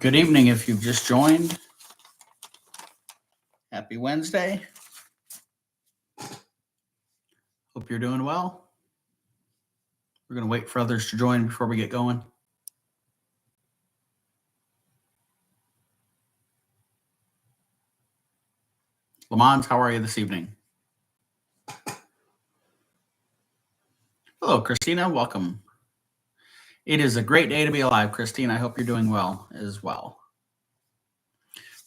Good evening if you've just joined. Happy Wednesday. Hope you're doing well. We're going to wait for others to join before we get going. Lamont, how are you this evening? Hello, Christina. Welcome. It is a great day to be alive, Christine. I hope you're doing well as well.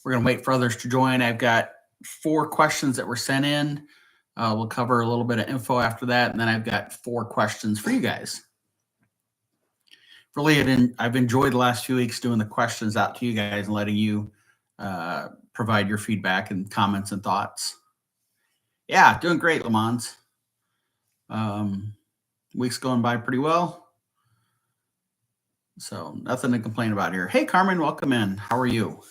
We're going to wait for others to join. I've got 4 questions that were sent in. We'll cover a little bit of info after that, and then I've got 4 questions for you guys. Really, I've enjoyed the last few weeks doing the questions out to you guys and letting you provide your feedback and comments and thoughts. Yeah, doing great, Lamont. Week's going by pretty well. So nothing to complain about here. Hey, Carmen, welcome in. How are you?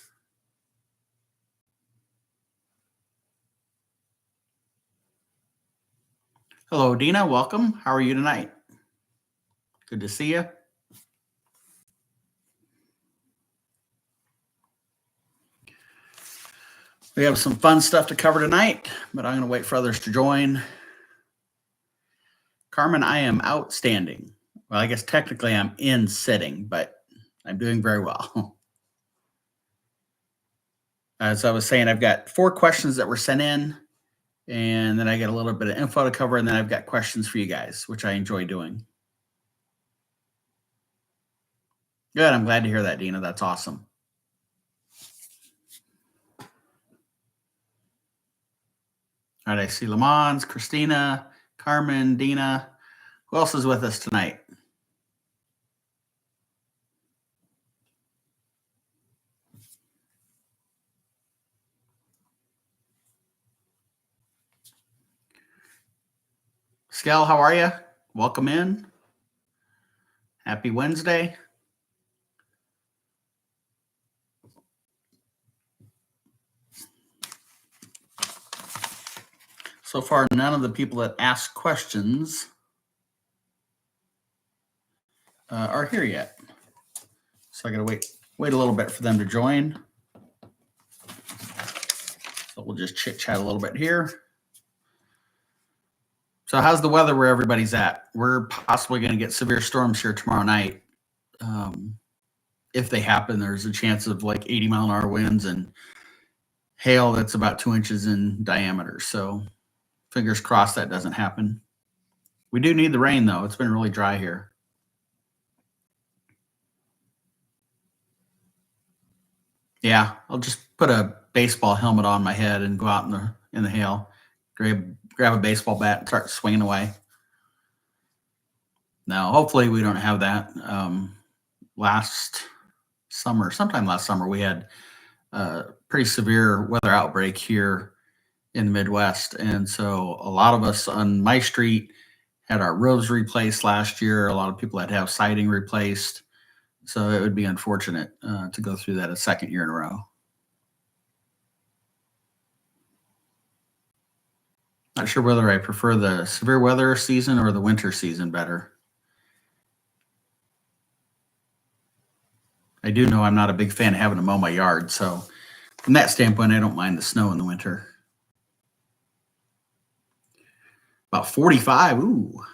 Hello, Dina. Welcome. How are you tonight? Good to see you. We have some fun stuff to cover tonight, but I'm going to wait for others to join. Carmen, I am outstanding. Well, I guess technically I'm in sitting, but I'm doing very well. As I was saying, I've got 4 questions that were sent in, and then I get a little bit of info to cover, and then I've got questions for you guys, which I enjoy doing. Good. I'm glad to hear that, Dina. That's awesome. All right, I see Lamont, Christina, Carmen, Dina. Who else is with us tonight? Skel, how are you? Welcome in. Happy Wednesday. So far, none of the people that asked questions are here yet. So I got to wait a little bit for them to join. So we'll just chit chat a little bit here. So how's the weather where everybody's at? We're possibly going to get severe storms here tomorrow night. If they happen, there's a chance of like 80-mile-an-hour winds and hail that's about 2 inches in diameter. So fingers crossed that doesn't happen. We do need the rain, though. It's been really dry here. Yeah, I'll just put a baseball helmet on my head and go out in the hail, grab a baseball bat and start swinging away. Now, hopefully we don't have that. Sometime last summer, we had a pretty severe weather outbreak here in the Midwest. And so a lot of us on my street had our roofs replaced last year. A lot of people had to have siding replaced. So it would be unfortunate to go through that a second year in a row. Not sure whether I prefer the severe weather season or the winter season better. I do know I'm not a big fan of having to mow my yard. So from that standpoint, I don't mind the snow in the winter. About 45. Ooh.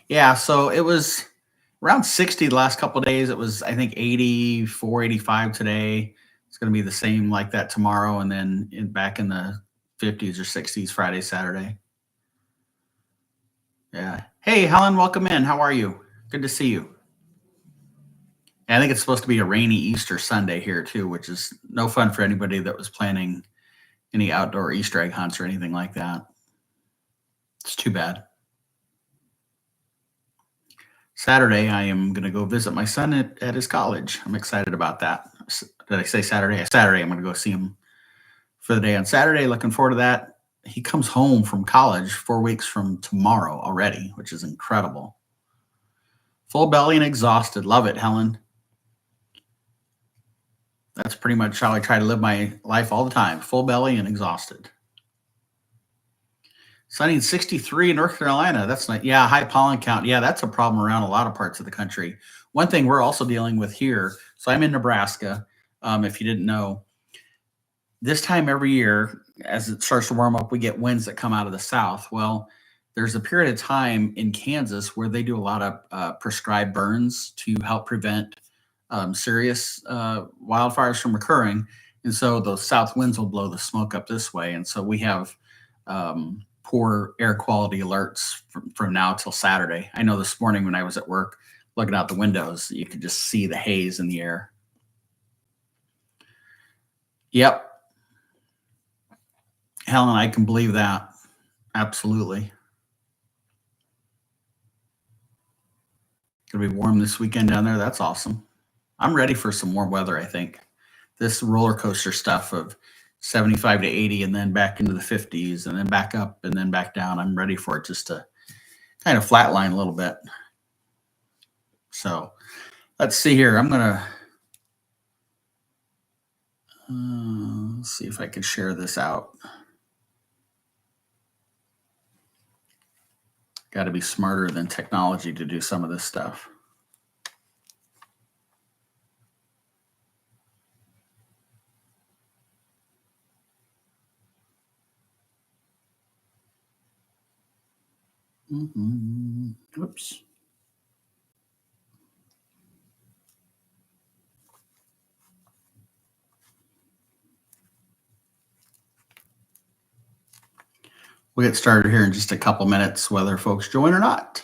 Yeah, so it was around 60 the last couple of days. It was, I think, 84, 85 today. It's going to be the same like that tomorrow, and then back in the 50s or 60s Friday, Saturday. Yeah. Hey, Helen, welcome in. How are you? Good to see you. And I think it's supposed to be a rainy Easter Sunday here, too, which is no fun for anybody that was planning any outdoor Easter egg hunts or anything like that. It's too bad. Saturday, I am going to go visit my son at his college. I'm excited about that. Did I say Saturday? Saturday, I'm going to go see him for the day on Saturday. Looking forward to that. He comes home from college 4 weeks from tomorrow already, which is incredible. Full belly and exhausted. Love it, Helen. That's pretty much how I try to live my life all the time. Full belly and exhausted. Sunny 63 in North Carolina. That's not, yeah, high pollen count. Yeah, that's a problem around a lot of parts of the country. One thing we're also dealing with here, So I'm in Nebraska. If you didn't know, this time every year, as it starts to warm up, we get winds that come out of the south. Well, there's a period of time in Kansas where they do a lot of prescribed burns to help prevent serious wildfires from occurring. And so those south winds will blow the smoke up this way. And so we have poor air quality alerts from now till Saturday. I know this morning when I was at work looking out the windows, you could just see the haze in the air. Yep. Helen, I can believe that. Absolutely. Gonna be warm this weekend down there. That's awesome. I'm ready for some warm weather, I think. This roller coaster stuff of 75 to 80 and then back into the 50s and then back up and then back down. I'm ready for it just to kind of flatline a little bit. So let's see here. I'm going to see if I can share this out. Got to be smarter than technology to do some of this stuff. Oops. We'll get started here in just a couple minutes, whether folks join or not.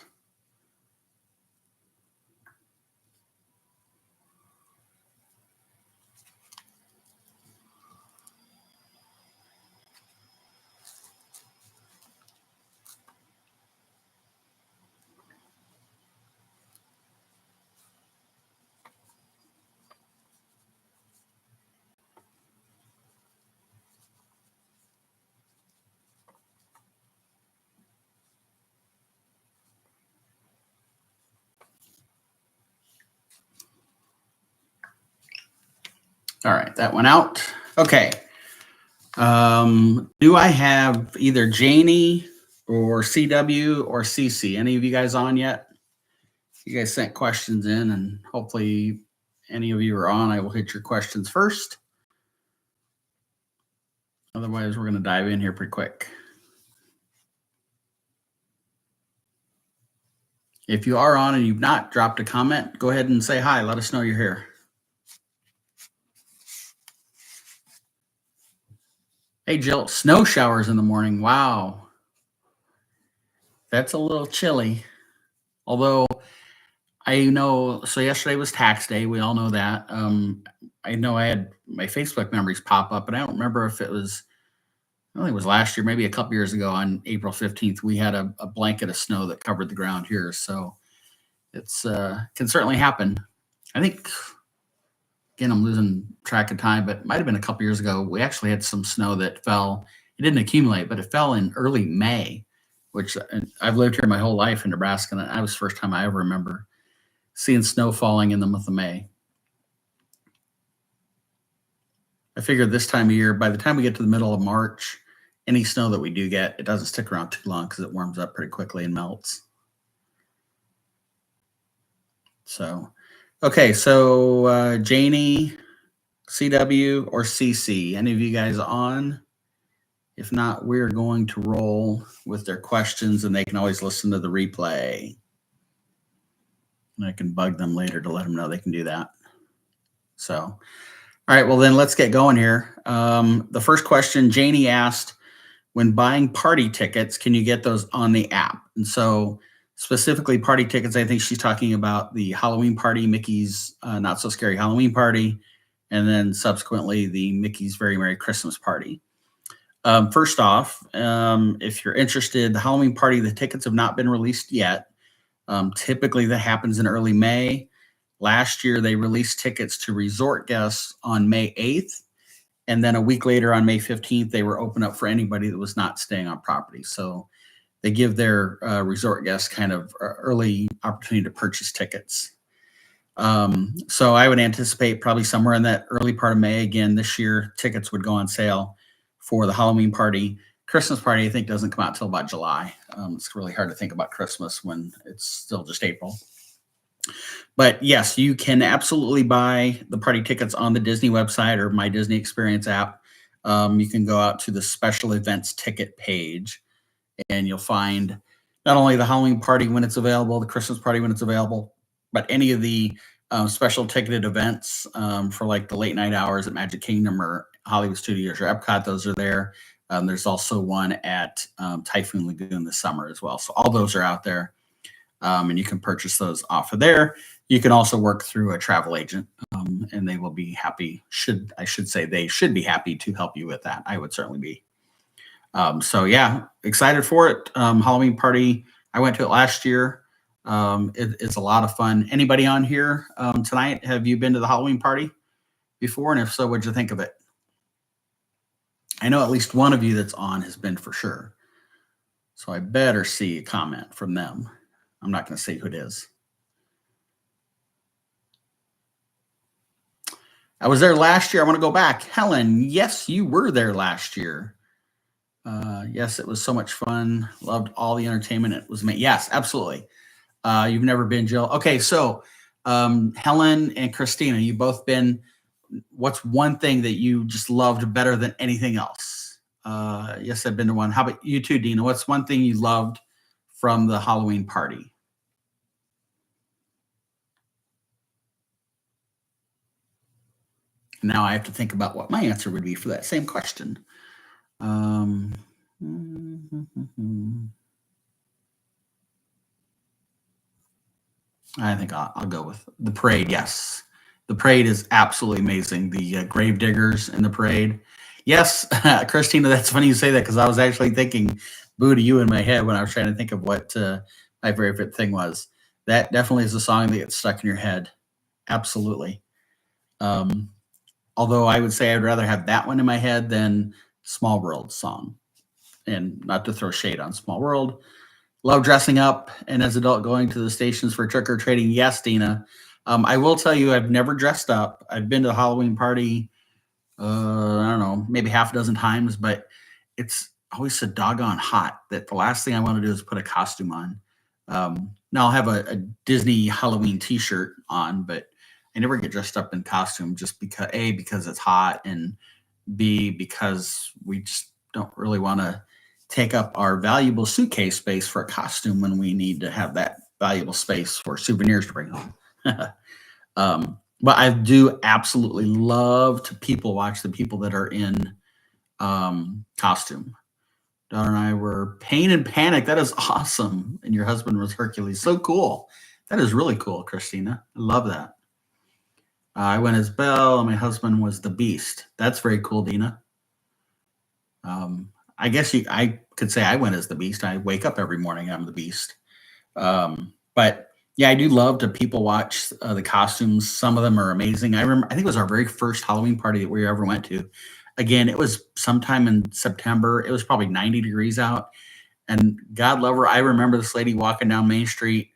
All right, that went out. Okay. Do I have either Janie or CW or CC? Any of you guys on yet? You guys sent questions in, and hopefully any of you are on. I will hit your questions first. Otherwise, we're going to dive in here pretty quick. If you are on and you've not dropped a comment, go ahead and say hi. Let us know you're here. Hey, Jill, snow showers in the morning. Wow. That's a little chilly. Although I know, so yesterday was tax day. We all know that. I know I had my Facebook memories pop up, and I don't remember if it was, I think it was last year, maybe a couple years ago on April 15th, we had a blanket of snow that covered the ground here. So it's can certainly happen. I think, again, I'm losing track of time, but it might have been a couple years ago. We actually had some snow that fell. It didn't accumulate, but it fell in early May, which I've lived here my whole life in Nebraska, and that was the first time I ever remember seeing snow falling in the month of May. I figured this time of year, by the time we get to the middle of March, any snow that we do get, it doesn't stick around too long because it warms up pretty quickly and melts. So, okay, so Janie, CW, or CC, any of you guys on? If not, we're going to roll with their questions, and they can always listen to the replay. And I can bug them later to let them know they can do that. So, all right, well, then let's get going here. The first question Janie asked, when buying party tickets, can you get those on the app? And so specifically party tickets, I think she's talking about the Halloween party, Mickey's Not So Scary Halloween Party, and then subsequently the Mickey's Very Merry Christmas Party. First off, if you're interested, the Halloween party, the tickets have not been released yet. Typically that happens in early May. Last year, they released tickets to resort guests on May 8th. And then a week later on May 15th, they were open up for anybody that was not staying on property. So they give their resort guests kind of early opportunity to purchase tickets. So I would anticipate probably somewhere in that early part of May. Again, this year, tickets would go on sale for the Halloween party. Christmas party, I think, doesn't come out till about July. It's really hard to think about Christmas when it's still just April. But yes, you can absolutely buy the party tickets on the Disney website or my Disney Experience app. You can go out to the special events ticket page and you'll find not only the Halloween party when it's available, the Christmas party when it's available, but any of the special ticketed events for like the late night hours at Magic Kingdom or Hollywood Studios or Epcot. Those are there. There's also one at Typhoon Lagoon this summer as well. So all those are out there, and you can purchase those off of there. You can also work through a travel agent, and they will be happy. I should say they should be happy to help you with that. I would certainly be. So yeah, excited for it. Halloween party. I went to it last year. It's a lot of fun. Anybody on here tonight? Have you been to the Halloween party before? And if so, what'd you think of it? I know at least one of you that's on has been for sure. So I better see a comment from them. I'm not going to say who it is. I was there last year. I want to go back. Helen, yes, you were there last year. Yes, it was so much fun. Loved all the entertainment. It was made. Yes, absolutely. You've never been, Jill. Okay, so Helen and Christina, you both been. What's one thing that you just loved better than anything else? Yes, I've been to one. How about you too, Dina? What's one thing you loved from the Halloween party? Now I have to think about what my answer would be for that same question. I think I'll go with the parade. Yes, the parade is absolutely amazing. The grave diggers in the parade. Yes, Christina, that's funny you say that because I was actually thinking "Boo to You" in my head when I was trying to think of what my favorite thing was. That definitely is a song that gets stuck in your head. Absolutely. Um, Although I would say I'd rather have that one in my head than Small World song. And not to throw shade on Small World. Love dressing up and as adult going to the stations for trick or treating. Yes, Dina. I will tell you, I've never dressed up. I've been to the Halloween party, I don't know, maybe half a dozen times, but it's always so doggone hot that the last thing I want to do is put a costume on. Now I'll have a Disney Halloween T-shirt on, but I never get dressed up in costume just because A, because it's hot, and B, because we just don't really want to take up our valuable suitcase space for a costume when we need to have that valuable space for souvenirs to bring home. But I do absolutely love to people watch the people that are in costume. Daughter and I were Pain and Panic. That is awesome. And your husband was Hercules. So cool. That is really cool, Christina. I love that. I went as Belle, and my husband was the Beast. That's very cool, Dina. I guess I could say I went as the Beast. I wake up every morning, I'm the Beast. But yeah, I do love to people watch the costumes. Some of them are amazing. I think it was our very first Halloween party that we ever went to. Again, it was sometime in September. It was probably 90 degrees out. And God love her, I remember this lady walking down Main Street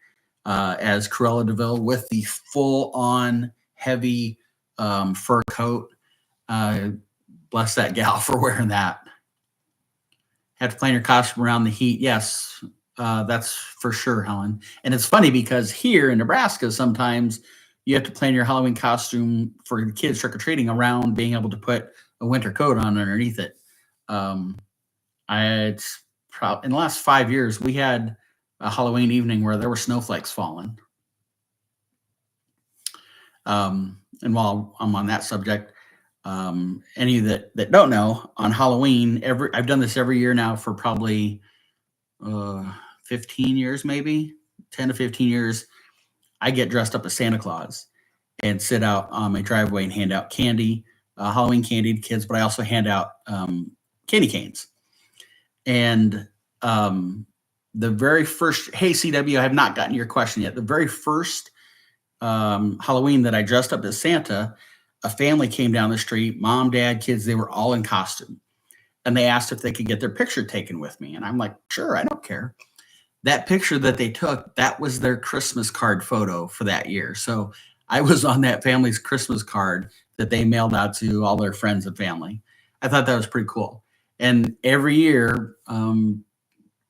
as Cruella de Vil with the full-on heavy fur coat. Bless that gal for wearing that. Had to plan your costume around the heat. Yes, that's for sure, Helen. And it's funny because here in Nebraska, sometimes you have to plan your Halloween costume for the kids trick or treating around being able to put a winter coat on underneath it. In the last 5 years, we had a Halloween evening where there were snowflakes falling. And while I'm on that subject, any that don't know, on Halloween, I've done this every year now for probably 15 years, maybe 10 to 15 years. I get dressed up as Santa Claus and sit out on my driveway and hand out candy, Halloween candy to kids, but I also hand out candy canes. And the very first, hey CW, I have not gotten your question yet. The very first Halloween that I dressed up as Santa, a family came down the street, mom, dad, kids, they were all in costume. And they asked if they could get their picture taken with me. And I'm like, sure, I don't care. That picture that they took, that was their Christmas card photo for that year. So I was on that family's Christmas card that they mailed out to all their friends and family. I thought that was pretty cool. And every year,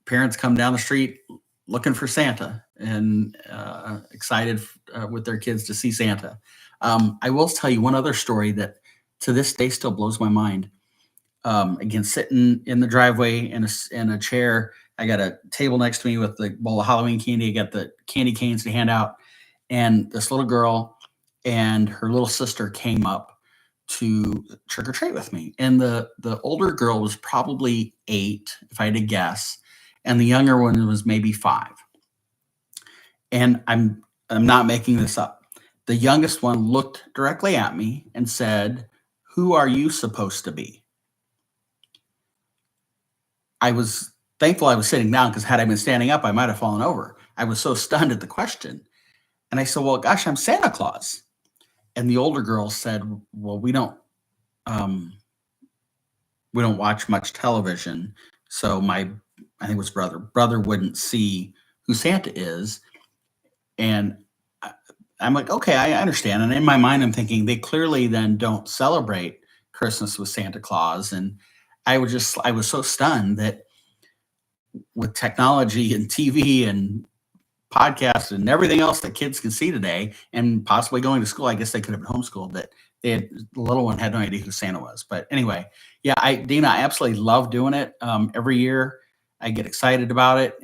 parents come down the street looking for Santa and excited with their kids to see Santa. I will tell you one other story that to this day still blows my mind. Again, sitting in the driveway in a chair. I got a table next to me with the bowl of Halloween candy. I got the candy canes to hand out, and this little girl and her little sister came up to trick or treat with me. And the older girl was probably 8, if I had to guess, and the younger one was maybe 5. And I'm not making this up. The youngest one looked directly at me and said, "Who are you supposed to be?" I was thankful I was sitting down because had I been standing up, I might have fallen over. I was so stunned at the question. And I said, "Well, gosh, I'm Santa Claus." And the older girl said, "Well, um, we don't watch much television. So I think it was brother wouldn't see who Santa is." And I, I'm like, okay, I understand. And in my mind, I'm thinking they clearly then don't celebrate Christmas with Santa Claus. And I was so stunned that with technology and TV and podcasts and everything else that kids can see today, and possibly going to school. I guess they could have been homeschooled. That the little one had no idea who Santa was. But anyway, yeah, Dina, I absolutely love doing it. Every year, I get excited about it.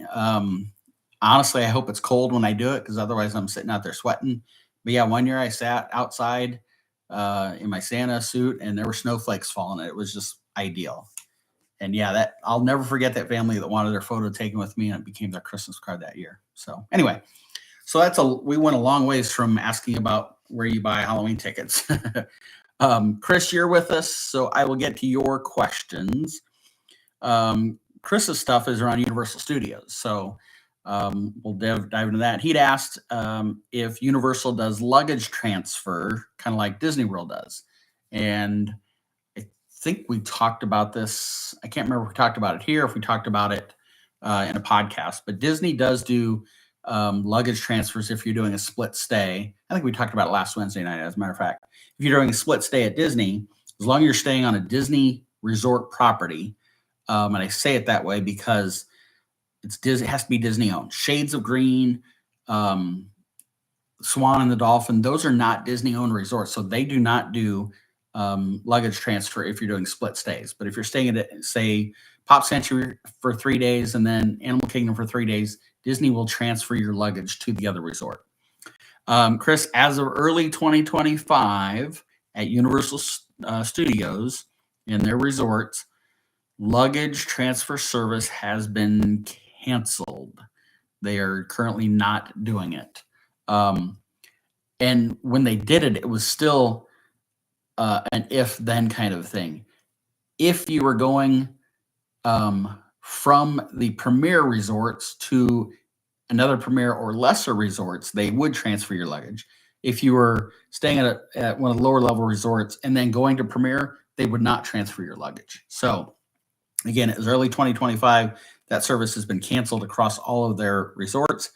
Honestly, I hope it's cold when I do it because otherwise, I'm sitting out there sweating. But yeah, one year I sat outside in my Santa suit, and there were snowflakes falling. It was just ideal. And yeah, that I'll never forget that family that wanted their photo taken with me, and it became their Christmas card that year. So anyway, so we went a long ways from asking about where you buy Halloween tickets. Chris, you're with us, so I will get to your questions. Chris's stuff is around Universal Studios, so we'll dive into that. He'd asked if Universal does luggage transfer, kind of like Disney World does, and I think we talked about this. I can't remember if we talked about it here, if we talked about it in a podcast, but Disney does do luggage transfers if you're doing a split stay. I think we talked about it last Wednesday night, as a matter of fact. If you're doing a split stay at Disney, as long as you're staying on a Disney resort property, and I say it that way because it's Disney, it has to be Disney owned. Shades of Green, Swan and the Dolphin, those are not Disney owned resorts. So they do not do luggage transfer if you're doing split stays. But if you're staying at, say, Pop Century for 3 days and then Animal Kingdom for 3 days, Disney will transfer your luggage to the other resort. Chris, as of early 2025 at Universal Studios in their resorts, luggage transfer service has been canceled. They are currently not doing it. And when they did it, it was still an if then kind of thing. If you were going from the premier resorts to another premier or lesser resorts, they would transfer your luggage. If you were staying at one of the lower level resorts and then going to premier, they would not transfer your luggage. So again, it was early 2025. That service has been canceled across all of their resorts.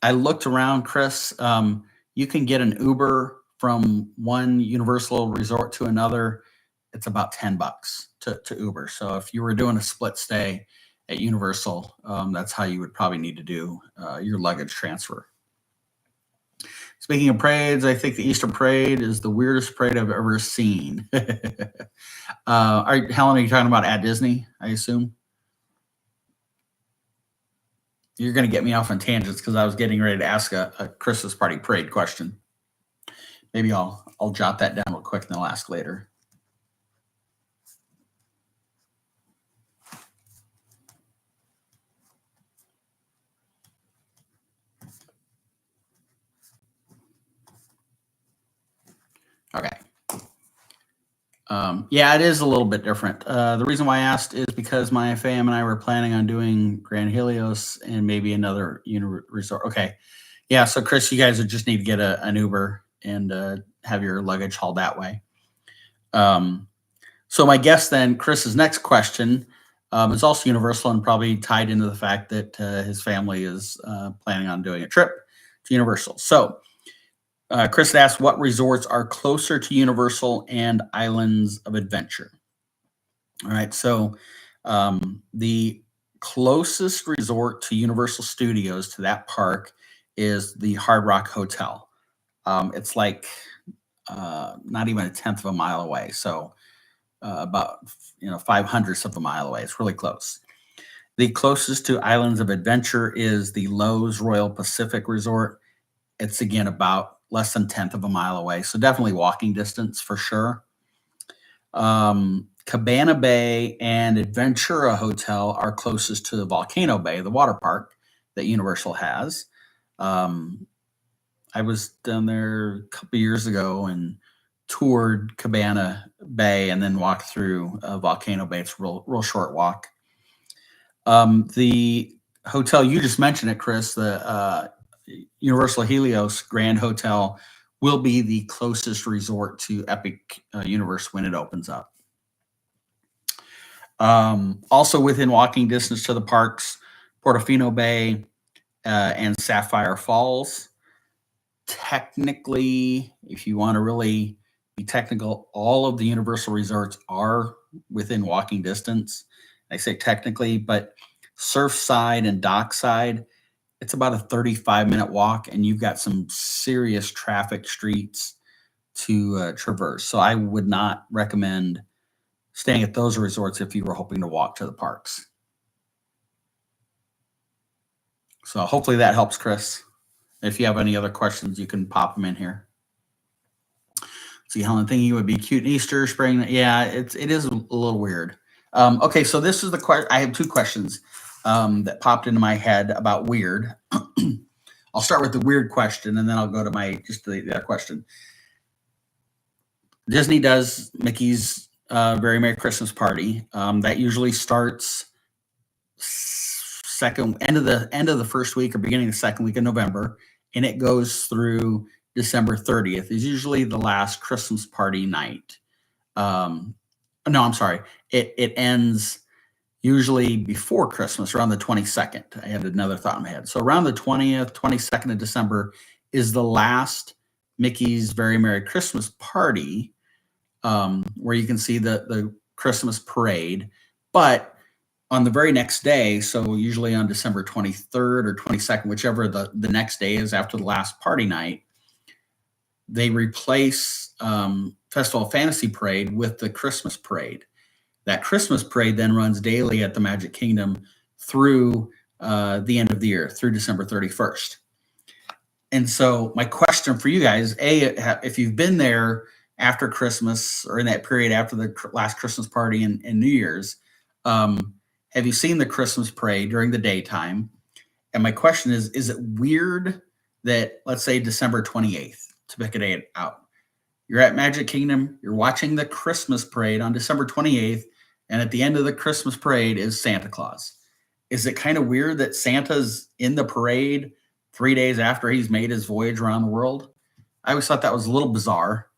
I looked around, Chris. You can get an Uber from one Universal resort to another. It's about $10 to Uber. So if you were doing a split stay at Universal, that's how you would probably need to do your luggage transfer. Speaking of parades, I think the Easter parade is the weirdest parade I've ever seen. Helen, are you talking about at Disney, I assume? You're going to get me off on tangents because I was getting ready to ask a Christmas party parade question. Maybe I'll jot that down real quick and then I'll ask later. Okay. Yeah, it is a little bit different. The reason why I asked is because my fam and I were planning on doing Grand Helios and maybe another resort. Okay. Yeah. So Chris, you guys would just need to get an Uber and have your luggage hauled that way. So my guess then, Chris's next question is also universal and probably tied into the fact that his family is planning on doing a trip to Universal. So Chris asked, what resorts are closer to Universal and Islands of Adventure? All right, so the closest resort to Universal Studios to that park is the Hard Rock Hotel. It's like not even a tenth of a mile away. So about 5/100ths of a mile away. It's really close. The closest to Islands of Adventure is the Lowe's Royal Pacific Resort. It's again about less than tenth of a mile away. So definitely walking distance for sure. Cabana Bay and Adventura Hotel are closest to Volcano Bay, the water park that Universal has. I was down there a couple years ago and toured Cabana Bay and then walked through Volcano Bay. It's a real short walk. The hotel you just mentioned it, Chris, the Universal Helios Grand Hotel will be the closest resort to Epic Universe when it opens up. Also within walking distance to the parks, Portofino Bay and Sapphire Falls. Technically, if you want to really be technical, all of the Universal resorts are within walking distance. I say technically, but Surfside and Dockside, it's about a 35-minute walk, and you've got some serious traffic streets to traverse. So I would not recommend staying at those resorts if you were hoping to walk to the parks. So hopefully that helps, Chris. If you have any other questions, you can pop them in here. See, Helen, thinking it would be cute in Easter, spring. Yeah, it is a little weird. Okay, so this is the question. I have two questions that popped into my head about weird. I'll start with the weird question, and then I'll go to the other question. Disney does Mickey's Very Merry Christmas Party. That usually starts end of the first week or beginning of the second week of November, and it goes through December 30th. Is usually the last Christmas party night. No, I'm sorry. It ends usually before Christmas, around the 22nd. I had another thought in my head. So around the 20th, 22nd of December is the last Mickey's Very Merry Christmas Party, where you can see the Christmas parade. But on the very next day, so usually on December 23rd or 22nd, whichever the next day is after the last party night, they replace Festival of Fantasy Parade with the Christmas Parade. That Christmas Parade then runs daily at the Magic Kingdom through the end of the year, through December 31st. And so my question for you guys, if you've been there after Christmas or in that period after the last Christmas party and New Year's, have you seen the Christmas parade during the daytime? And my question is it weird that, let's say, December 28th, to pick a day out, you're at Magic Kingdom, you're watching the Christmas parade on December 28th, and at the end of the Christmas parade is Santa Claus. Is it kind of weird that Santa's in the parade 3 days after he's made his voyage around the world? I always thought that was a little bizarre,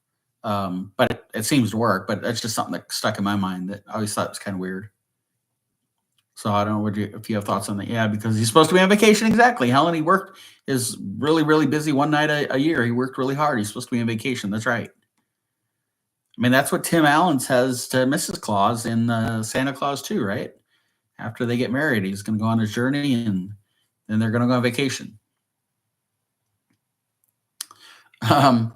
but it seems to work. But that's just something that stuck in my mind that I always thought was kind of weird. So I don't know if you have thoughts on that. Yeah, because he's supposed to be on vacation. Exactly. Helen, he worked is really, really busy one night a year. He worked really hard. He's supposed to be on vacation. That's right. I mean, that's what Tim Allen says to Mrs. Claus in Santa Claus 2, right? After they get married, he's going to go on his journey, and then they're going to go on vacation. So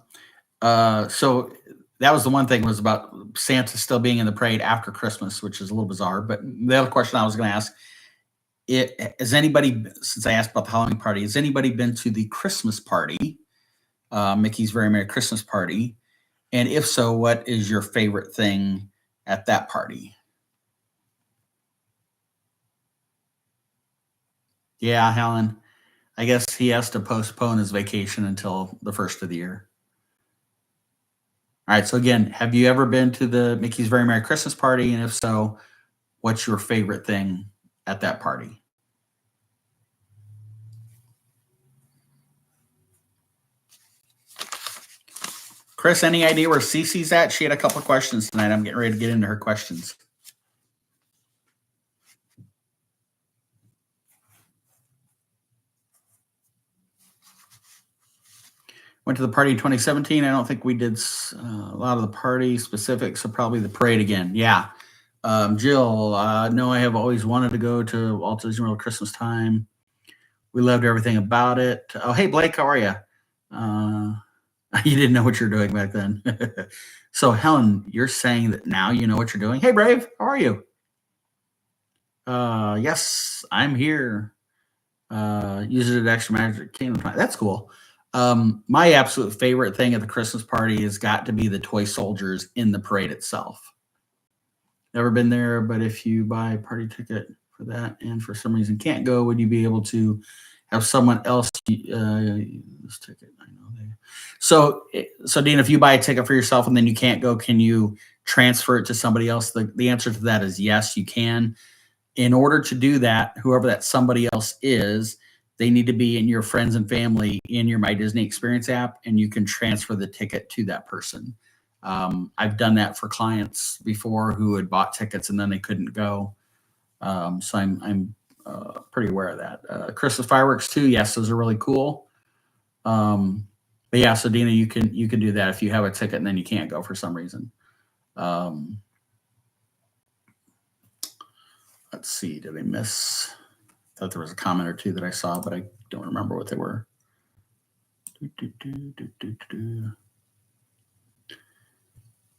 that was the one thing, was about Santa still being in the parade after Christmas, which is a little bizarre. But the other question I was going to ask, has anybody, since I asked about the Halloween party, has anybody been to the Christmas party, Mickey's Very Merry Christmas Party? And if so, what is your favorite thing at that party? Yeah, Helen, I guess he has to postpone his vacation until the first of the year. All right. So again, have you ever been to the Mickey's Very Merry Christmas Party? And if so, what's your favorite thing at that party? Chris, any idea where Cece's at? She had a couple of questions tonight. I'm getting ready to get into her questions. Went to the party in 2017. I don't think we did a lot of the party specifics, so probably the parade again. Yeah. Jill, no, I have always wanted to go to Walt Disney World Christmas time. We loved everything about it. Oh, hey, Blake, how are you? You didn't know what you're doing back then. So, Helen, you're saying that now you know what you're doing. Hey, Brave, how are you? Yes, I'm here. Use it at Extra Magic Kingdom. That's cool. My absolute favorite thing at the Christmas party has got to be the toy soldiers in the parade itself. Never been there, but if you buy a party ticket for that and for some reason can't go, would you be able to have someone else this ticket? I know they. So Dean, if you buy a ticket for yourself and then you can't go, can you transfer it to somebody else? The answer to that is yes, you can. In order to do that, whoever that somebody else is, they need to be in your friends and family in your My Disney Experience app, and you can transfer the ticket to that person. I've done that for clients before who had bought tickets and then they couldn't go. So I'm pretty aware of that. Christmas fireworks too. Yes, those are really cool. But yeah, so Dina, you can do that if you have a ticket and then you can't go for some reason. Let's see, did I miss? I thought there was a comment or two that I saw, but I don't remember what they were.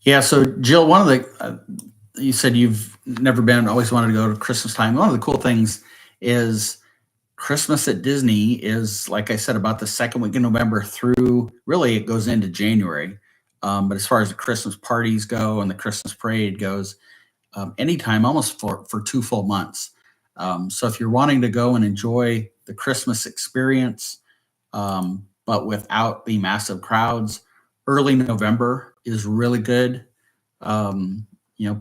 Yeah, so Jill, one of the you said you've never been, always wanted to go to Christmas time. One of the cool things is Christmas at Disney is, like I said, about the second week in November through, really it goes into January. But as far as the Christmas parties go and the Christmas parade goes, anytime, almost for 2 full months. So if you're wanting to go and enjoy the Christmas experience, but without the massive crowds, early November is really good.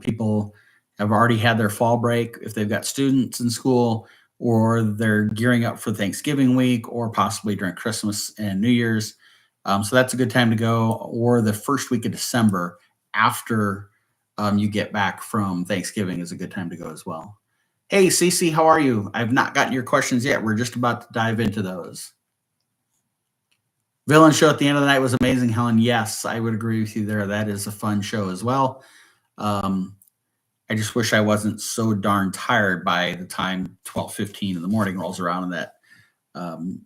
People have already had their fall break if they've got students in school, or they're gearing up for Thanksgiving week, or possibly during Christmas and New Year's. So that's a good time to go, or the first week of December after you get back from Thanksgiving is a good time to go as well. Hey, Cece, how are you? I've not gotten your questions yet. We're just about to dive into those. Villain show at the end of the night was amazing, Helen. Yes, I would agree with you there. That is a fun show as well. I just wish I wasn't so darn tired by the time 12:15 in the morning rolls around and that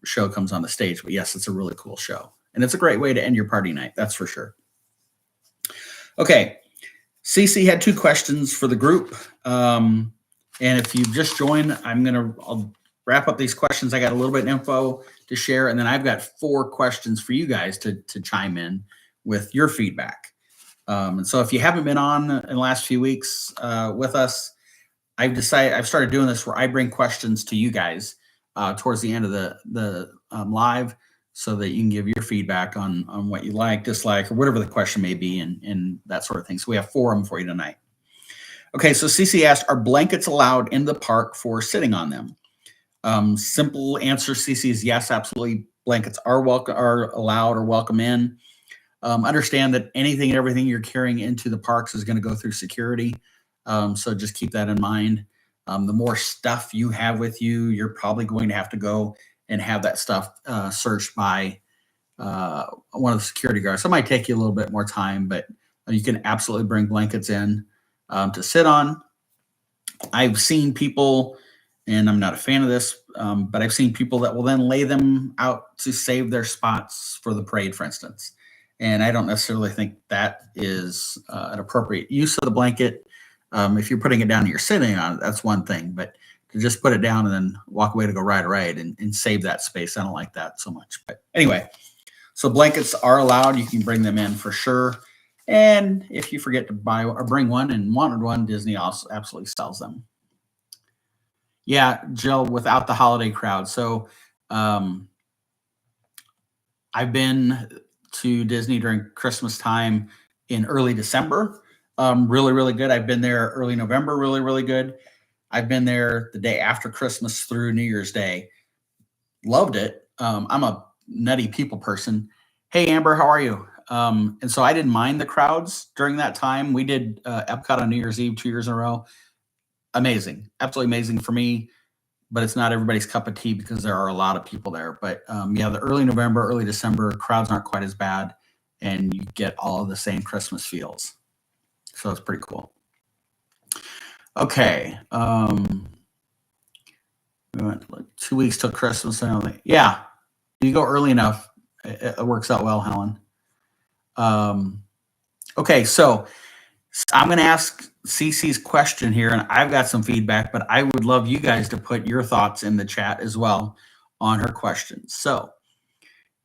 show comes on the stage. But yes, it's a really cool show. And it's a great way to end your party night. That's for sure. Okay. Cece had 2 questions for the group. And if you've just joined, I'll wrap up these questions. I got a little bit of info to share, and then I've got 4 questions for you guys to chime in with your feedback. And so if you haven't been on in the last few weeks with us, I've started doing this where I bring questions to you guys towards the end of the live, so that you can give your feedback on what you like, dislike, or whatever the question may be, and that sort of thing. So we have 4 of them for you tonight. Okay, so CC asked, are blankets allowed in the park for sitting on them? Simple answer, CC, is yes, absolutely. Blankets are allowed or welcome in. Understand that anything and everything you're carrying into the parks is going to go through security. So just keep that in mind. The more stuff you have with you, you're probably going to have to go and have that stuff searched by one of the security guards. So it might take you a little bit more time, but you can absolutely bring blankets in to sit on. I've seen people, and I'm not a fan of this, but I've seen people that will then lay them out to save their spots for the parade, for instance. And I don't necessarily think that is an appropriate use of the blanket. If you're putting it down and you're sitting on it, that's one thing. But to just put it down and then walk away to go ride a ride and save that space, I don't like that so much. But anyway, so blankets are allowed. You can bring them in for sure. And if you forget to buy or bring one and wanted one, Disney also absolutely sells them. Yeah, Jill, without the holiday crowd. So I've been to Disney during Christmas time in early December. Really, really good. I've been there early November, really, really good. I've been there the day after Christmas through New Year's Day. Loved it. I'm a nutty people person. Hey, Amber, how are you? And so I didn't mind the crowds during that time. We did Epcot on New Year's Eve 2 years in a row. Amazing. Absolutely amazing for me, but it's not everybody's cup of tea because there are a lot of people there. But yeah, the early November, early December crowds aren't quite as bad, and you get all of the same Christmas feels. So it's pretty cool. Okay. We went like 2 weeks till Christmas. And I'm like, yeah, you go early enough, it works out well, Helen. Okay, so I'm going to ask Cece's question here, and I've got some feedback, but I would love you guys to put your thoughts in the chat as well on her question. So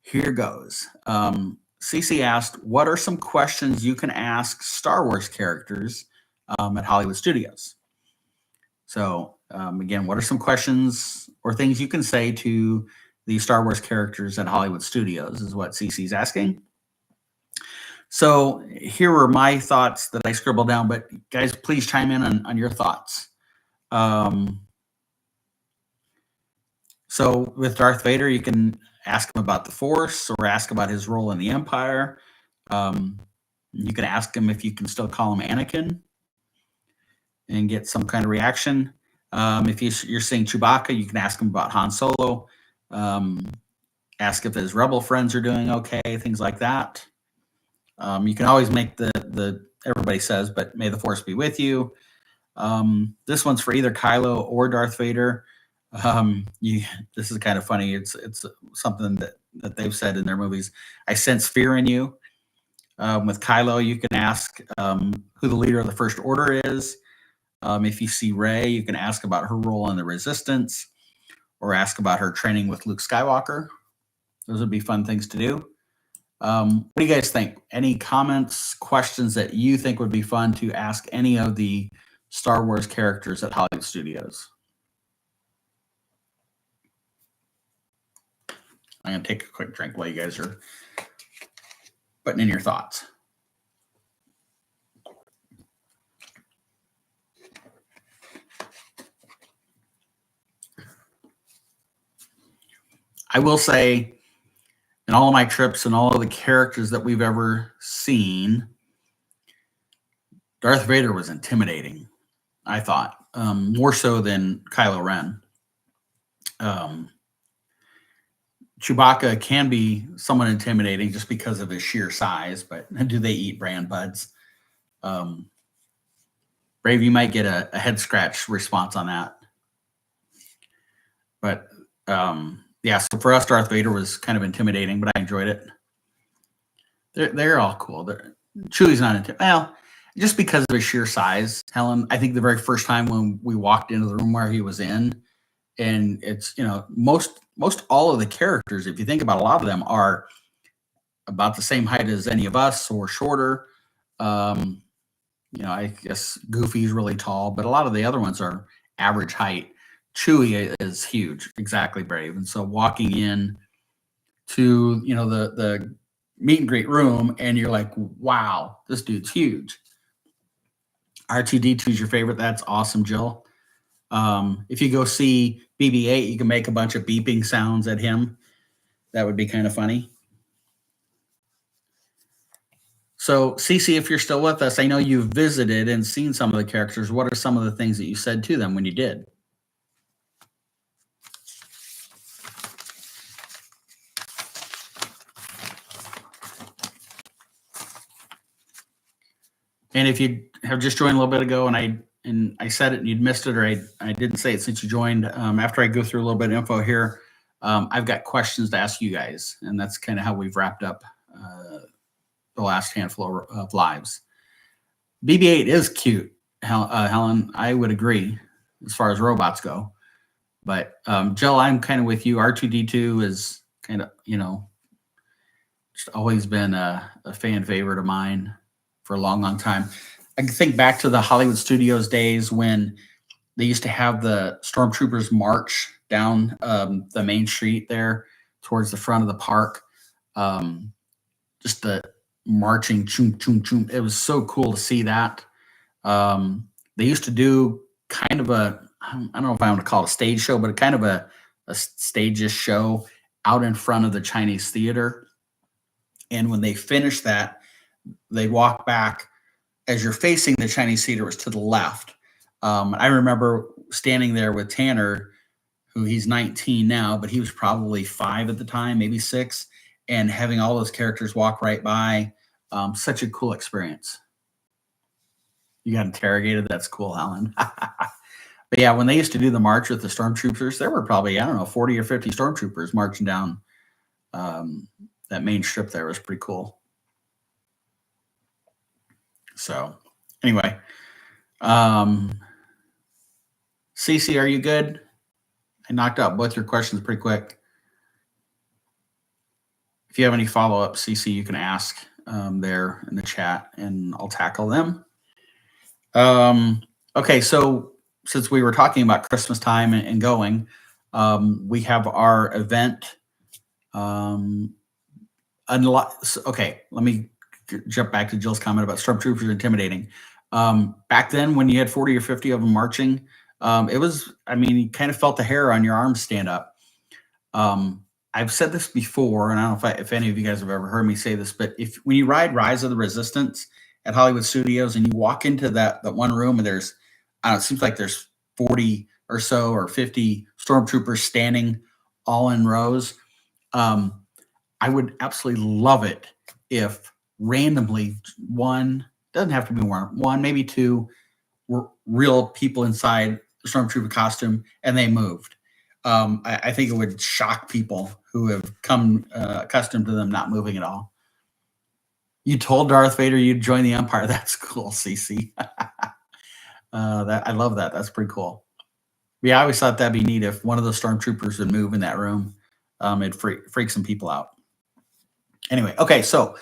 here goes. Cece asked, what are some questions you can ask Star Wars characters at Hollywood Studios? So again, what are some questions or things you can say to the Star Wars characters at Hollywood Studios is what Cece's asking. So here were my thoughts that I scribbled down, but guys, please chime in on your thoughts. So with Darth Vader, you can ask him about the Force or ask about his role in the Empire. You can ask him if you can still call him Anakin and get some kind of reaction. If you're seeing Chewbacca, you can ask him about Han Solo. Ask if his rebel friends are doing okay, things like that. You can always make the everybody says, but may the Force be with you. This one's for either Kylo or Darth Vader. This is kind of funny. It's something that they've said in their movies. I sense fear in you. With Kylo, you can ask who the leader of the First Order is. If you see Rey, you can ask about her role in the Resistance, or ask about her training with Luke Skywalker. Those would be fun things to do. What do you guys think? Any comments, questions that you think would be fun to ask any of the Star Wars characters at Hollywood Studios? I'm going to take a quick drink while you guys are putting in your thoughts. I will say, in all of my trips and all of the characters that we've ever seen, Darth Vader was intimidating, I thought, more so than Kylo Ren. Chewbacca can be somewhat intimidating just because of his sheer size, but do they eat brand buds? Brave, you might get a head scratch response on that. But yeah, so for us, Darth Vader was kind of intimidating, but I enjoyed it. They're all cool. Chewie's not intimidating. Well, just because of his sheer size, Helen, I think the very first time when we walked into the room where he was in, and it's, most all of the characters, if you think about a lot of them, are about the same height as any of us or shorter. I guess Goofy's really tall, but a lot of the other ones are average height. Chewie is huge, exactly, Brave. And so walking in to, the meet and greet room, and you're like, wow, this dude's huge. R2-D2 is your favorite. That's awesome, Jill. If you go see BB-8, you can make a bunch of beeping sounds at him. That would be kind of funny. So, Cece, if you're still with us, I know you've visited and seen some of the characters. What are some of the things that you said to them when you did? And if you have just joined a little bit ago and I said it and you'd missed it, or I didn't say it since you joined, after I go through a little bit of info here, I've got questions to ask you guys. And that's kind of how we've wrapped up the last handful of lives. BB-8 is cute, Helen. I would agree as far as robots go. But Jill, I'm kind of with you. R2-D2 is kind of, just always been a fan favorite of mine for a long, long time. I can think back to the Hollywood Studios days when they used to have the stormtroopers march down the main street there towards the front of the park. Just the marching, choom, choom, choom. It was so cool to see that. They used to do kind of I don't know if I want to call it a stage show, but kind of a stageish show out in front of the Chinese theater. And when they finished that, they walk back. As you're facing the Chinese theater, was to the left. I remember standing there with Tanner, who he's 19 now, but he was probably 5 at the time, maybe 6, and having all those characters walk right by. Such a cool experience. You got interrogated. That's cool, Helen. But But yeah, when they used to do the march with the stormtroopers, there were probably, I don't know, 40 or 50 stormtroopers marching down that main strip there. It was pretty cool. So anyway, Cece, are you good? I knocked out both your questions pretty quick. If you have any follow-up, Cece, you can ask there in the chat, and I'll tackle them. Okay, so since we were talking about Christmas time and going, we have our event. Okay, let me jump back to Jill's comment about stormtroopers intimidating. Back then, when you had 40 or 50 of them marching, it was, I mean, you kind of felt the hair on your arms stand up. I've said this before, and I don't know if any of you guys have ever heard me say this, but when you ride Rise of the Resistance at Hollywood Studios and you walk into that one room and there's, I don't know, it seems like there's 40 or so or 50 stormtroopers standing all in rows. I would absolutely love it if randomly one, doesn't have to be one, maybe two were real people inside the stormtrooper costume and they moved. I think it would shock people who have come accustomed to them not moving at all. You told Darth Vader you'd join the Empire. That's cool, CC. I love that. That's pretty cool. Yeah, I always thought that'd be neat if one of the stormtroopers would move in that room. It'd freak some people out. Anyway, okay, so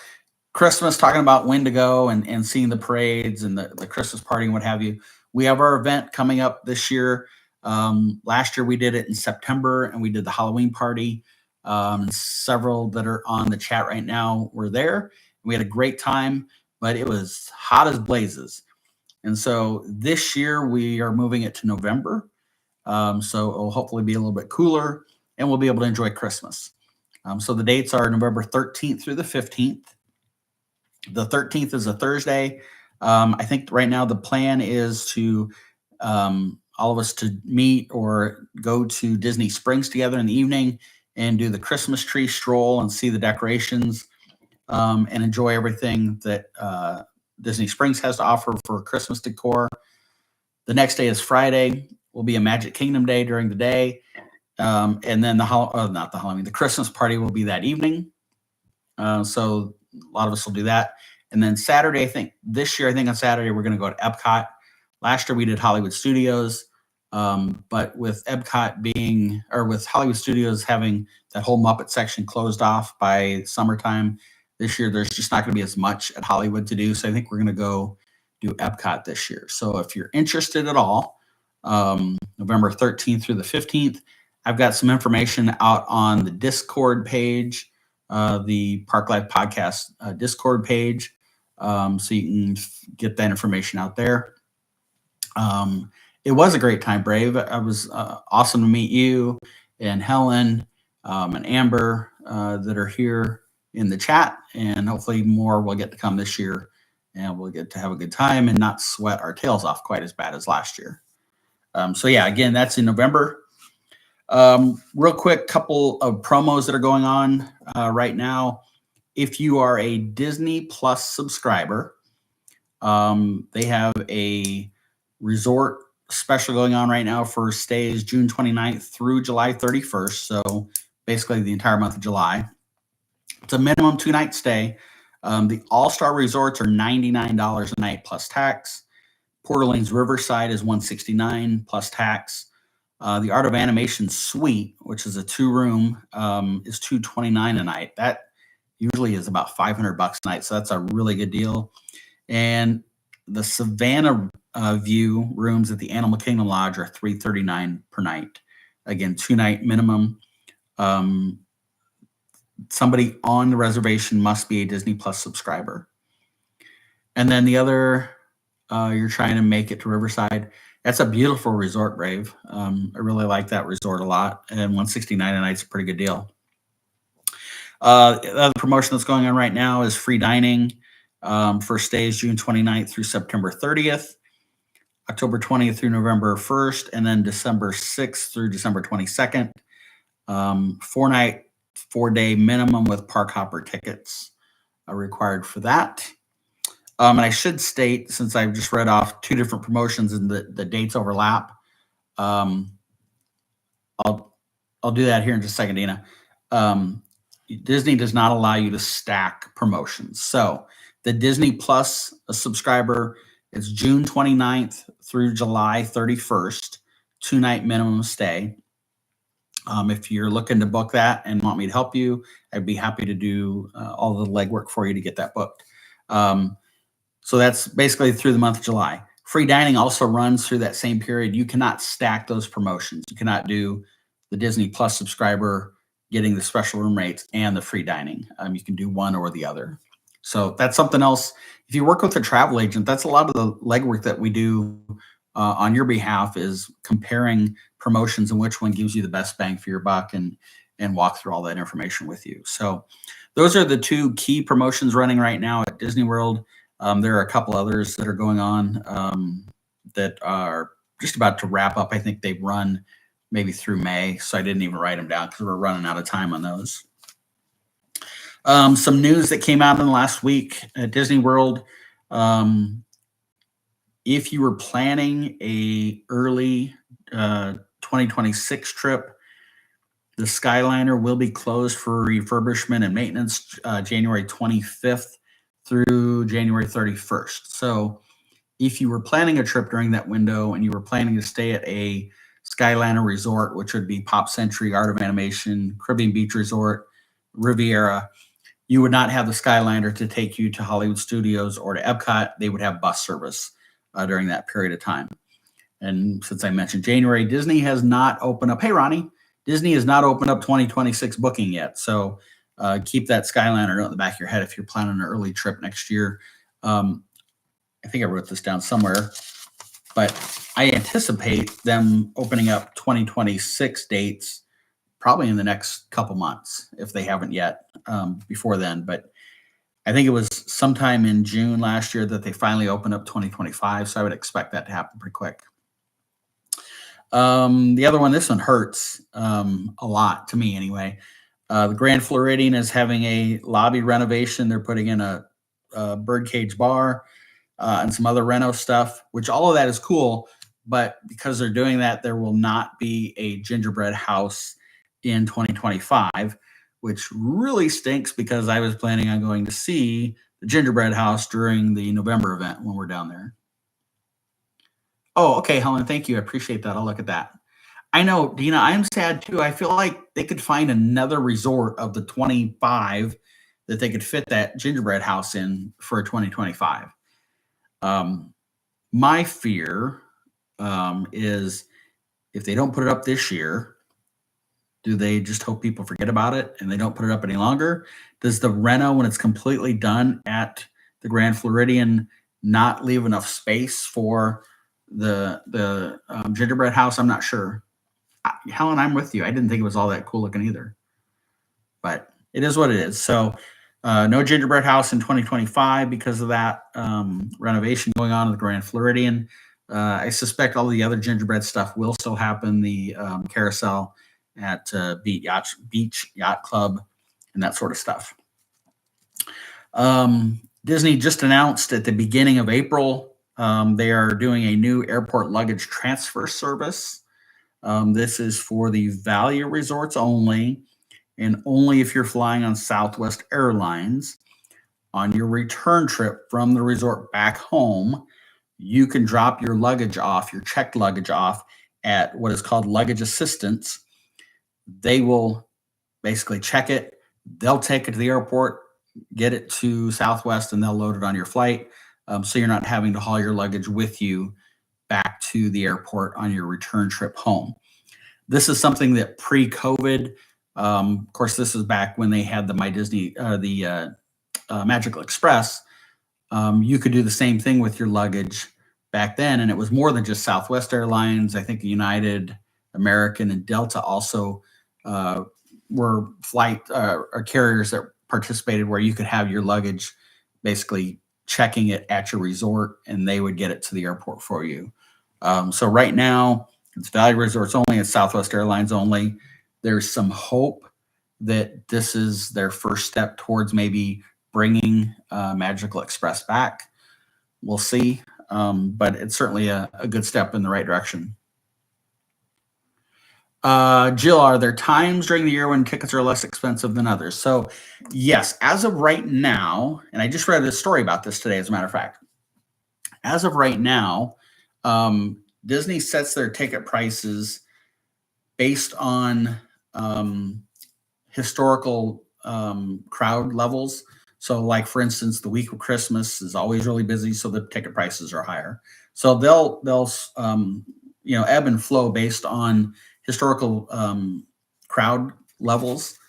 Christmas, talking about when to go and seeing the parades and the Christmas party and what have you. We have our event coming up this year. Last year we did it in September and we did the Halloween party. Several that are on the chat right now were there. We had a great time, but it was hot as blazes. And so this year we are moving it to November. So it'll hopefully be a little bit cooler and we'll be able to enjoy Christmas. So the dates are November 13th through the 15th. The 13th is a Thursday. I think right now the plan is to all of us to meet or go to Disney Springs together in the evening and do the Christmas tree stroll and see the decorations and enjoy everything that Disney Springs has to offer for Christmas decor. The next day is Friday. Will be a Magic Kingdom day during the day. And then the Christmas party will be that evening. So a lot of us will do that. And then Saturday, this year on Saturday, we're going to go to Epcot. Last year we did Hollywood Studios. But with with Hollywood Studios having that whole Muppet section closed off by summertime, this year there's just not going to be as much at Hollywood to do. So I think we're going to go do Epcot this year. So if you're interested at all, November 13th through the 15th, I've got some information out on the Discord page, the Park Life Podcast Discord page. So you can get that information out there. It was a great time, Brave. It was awesome to meet you and Helen and Amber that are here in the chat. And hopefully more will get to come this year. And we'll get to have a good time and not sweat our tails off quite as bad as last year. So yeah, again, that's in November. Real quick, couple of promos that are going on right now. If you are a Disney Plus subscriber, they have a resort special going on right now for stays June 29th through July 31st. So basically the entire month of July. It's a minimum 2-night stay. The All-Star resorts are $99 a night plus tax. Port Orleans Riverside is $169 plus tax. The Art of Animation Suite, which is a 2-room, is $229 a night. That usually is about $500 a night, so that's a really good deal. And the Savannah View rooms at the Animal Kingdom Lodge are $339 per night. Again, 2-night minimum. Somebody on the reservation must be a Disney Plus subscriber. And then the other, you're trying to make it to Riverside. That's a beautiful resort, Brave. I really like that resort a lot. And $169 a night is a pretty good deal. The other promotion that's going on right now is free dining for stays June 29th through September 30th, October 20th through November 1st, and then December 6th through December 22nd. 4-night, 4-day minimum with park hopper tickets are required for that. And I should state, since I've just read off 2 different promotions and the dates overlap, Um, I'll do that here in just a second, Dina. Um, Disney does not allow you to stack promotions. So the Disney Plus subscriber is June 29th through July 31st, 2-night minimum stay. If you're looking to book that and want me to help you, I'd be happy to do all the legwork for you to get that booked. So that's basically through the month of July. Free dining also runs through that same period. You cannot stack those promotions. You cannot do the Disney Plus subscriber getting the special room rates and the free dining. You can do one or the other. So that's something else. If you work with a travel agent, that's a lot of the legwork that we do on your behalf, is comparing promotions and which one gives you the best bang for your buck, and walk through all that information with you. So those are the two key promotions running right now at Disney World. There are a couple others that are going on that are just about to wrap up. I think they run maybe through May, so I didn't even write them down because we're running out of time on those. Some news that came out in the last week at Disney World. If you were planning a early 2026 trip, the Skyliner will be closed for refurbishment and maintenance January 25th through January 31st. So if you were planning a trip during that window and you were planning to stay at a Skyliner resort, which would be Pop Century, Art of Animation, Caribbean Beach Resort, Riviera, you would not have the Skyliner to take you to Hollywood Studios or to Epcot. They would have bus service during that period of time. And since I mentioned January, Disney has not opened up. Hey, Ronnie, Disney has not opened up 2026 booking yet. So keep that Skyliner note in the back of your head if you're planning an early trip next year. I think I wrote this down somewhere, but I anticipate them opening up 2026 dates probably in the next couple months, if they haven't yet before then. But I think it was sometime in June last year that they finally opened up 2025. So I would expect that to happen pretty quick. The other one, this one hurts a lot to me anyway. The Grand Floridian is having a lobby renovation. They're putting in a birdcage bar and some other reno stuff, which all of that is cool. But because they're doing that, there will not be a gingerbread house in 2025, which really stinks because I was planning on going to see the gingerbread house during the November event when we're down there. Oh, okay, Helen, thank you. I appreciate that. I'll look at that. I know, Dina, I'm sad too. I feel like they could find another resort of the 25 that they could fit that gingerbread house in for 2025. My fear is if they don't put it up this year, do they just hope people forget about it and they don't put it up any longer? Does the reno, when it's completely done at the Grand Floridian, not leave enough space for the gingerbread house? I'm not sure. Helen, I'm with you. I didn't think it was all that cool looking either, but it is what it is. So no gingerbread house in 2025 because of that renovation going on in the Grand Floridian. I suspect all the other gingerbread stuff will still happen. The carousel at Beach Yacht Club and that sort of stuff. Disney just announced at the beginning of April they are doing a new airport luggage transfer service. This is for the value resorts only, and only if you're flying on Southwest Airlines. On your return trip from the resort back home, you can drop your luggage off, your checked luggage off, at what is called luggage assistance. They will basically check it. They'll take it to the airport, get it to Southwest, and they'll load it on your flight. So you're not having to haul your luggage with you back to the airport on your return trip home. This is something that pre-COVID, of course, this is back when they had the My Disney, Magical Express. You could do the same thing with your luggage back then, and it was more than just Southwest Airlines. I think United, American, and Delta also were flight or carriers that participated where you could have your luggage basically checking it at your resort and they would get it to the airport for you. So right now it's value resorts only, it's Southwest Airlines only. There's some hope that this is their first step towards maybe bringing Magical Express back. We'll see, but it's certainly a good step in the right direction. Jill, are there times during the year when tickets are less expensive than others? So, yes, as of right now, and I just read a story about this today, as a matter of fact. As of right now, Disney sets their ticket prices based on historical crowd levels. So, like for instance, the week of Christmas is always really busy, so the ticket prices are higher. So they'll ebb and flow based on historical crowd levels.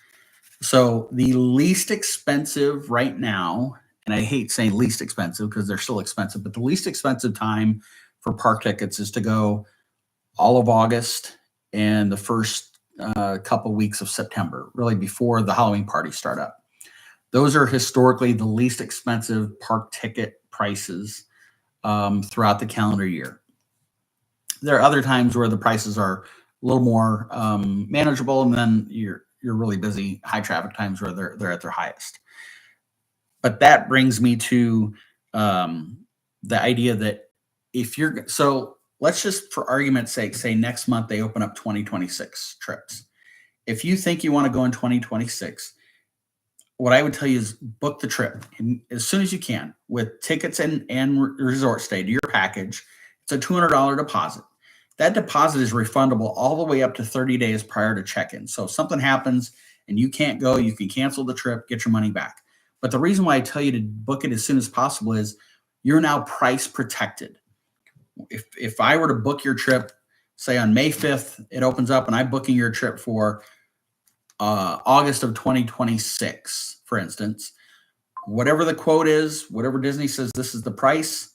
So the least expensive right now, and I hate saying least expensive because they're still expensive, but the least expensive time for park tickets is to go all of August and the first couple weeks of September, really before the Halloween parties start up. Those are historically the least expensive park ticket prices throughout the calendar year. There are other times where the prices are a little more manageable, and then you're really busy high traffic times where they're at their highest. But that brings me to the idea that if you're so let's just for argument's sake say next month they open up 2026 trips. If you think you want to go in 2026, what I would tell you is book the trip as soon as you can with tickets and resort stay to your package. It's a $200 deposit. That deposit is refundable all the way up to 30 days prior to check-in. So if something happens and you can't go, you can cancel the trip, get your money back. But the reason why I tell you to book it as soon as possible is you're now price protected. If I were to book your trip, say on May 5th, it opens up and I'm booking your trip for August of 2026, for instance, whatever the quote is, whatever Disney says this is the price,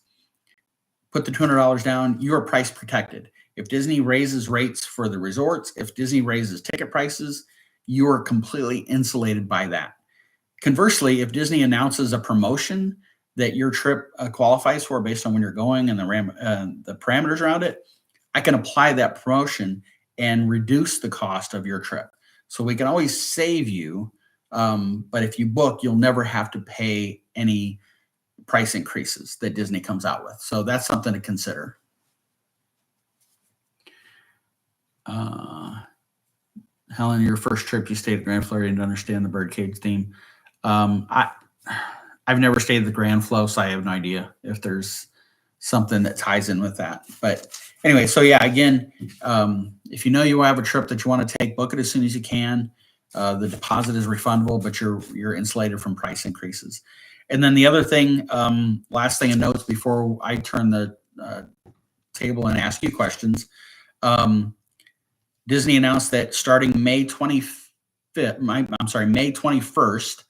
put the $200 down, you are price protected. If Disney raises rates for the resorts, if Disney raises ticket prices, you are completely insulated by that. Conversely, if Disney announces a promotion that your trip qualifies for based on when you're going and the parameters around it, I can apply that promotion and reduce the cost of your trip. So we can always save you, but if you book, you'll never have to pay any price increases that Disney comes out with. So that's something to consider. Helen, your first trip, you stayed at Grand Floridian to understand the birdcage theme. I've never stayed at the Grand Flo, so I have no idea if there's something that ties in with that. But anyway, so yeah, again, if you know you have a trip that you want to take, book it as soon as you can. The deposit is refundable, but you're insulated from price increases. And then the other thing, last thing in notes before I turn the table and ask you questions, Disney announced that starting May 21st,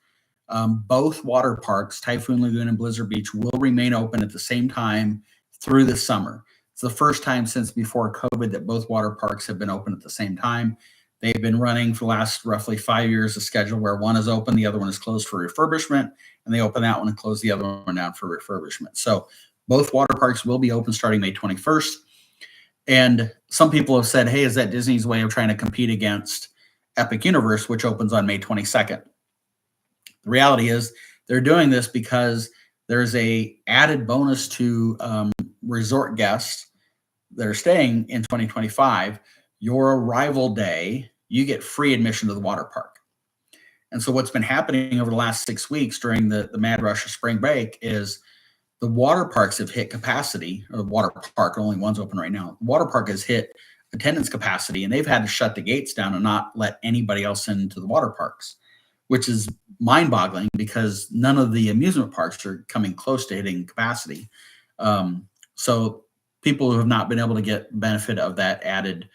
both water parks, Typhoon Lagoon and Blizzard Beach, will remain open at the same time through the summer. It's the first time since before COVID that both water parks have been open at the same time. They've been running for the last roughly 5 years a schedule where one is open, the other one is closed for refurbishment, and they open that one and close the other one down for refurbishment. So both water parks will be open starting May 21st. And some people have said, hey, is that Disney's way of trying to compete against Epic Universe, which opens on May 22nd? The reality is they're doing this because there's a added bonus to resort guests that are staying in 2025. Your arrival day, you get free admission to the water park. And so what's been happening over the last 6 weeks during the mad rush of spring break is the water parks have hit capacity, or the water park, only one's open right now. The water park has hit attendance capacity, and they've had to shut the gates down and not let anybody else into the water parks, which is mind-boggling because none of the amusement parks are coming close to hitting capacity. So people who have not been able to get benefit of that added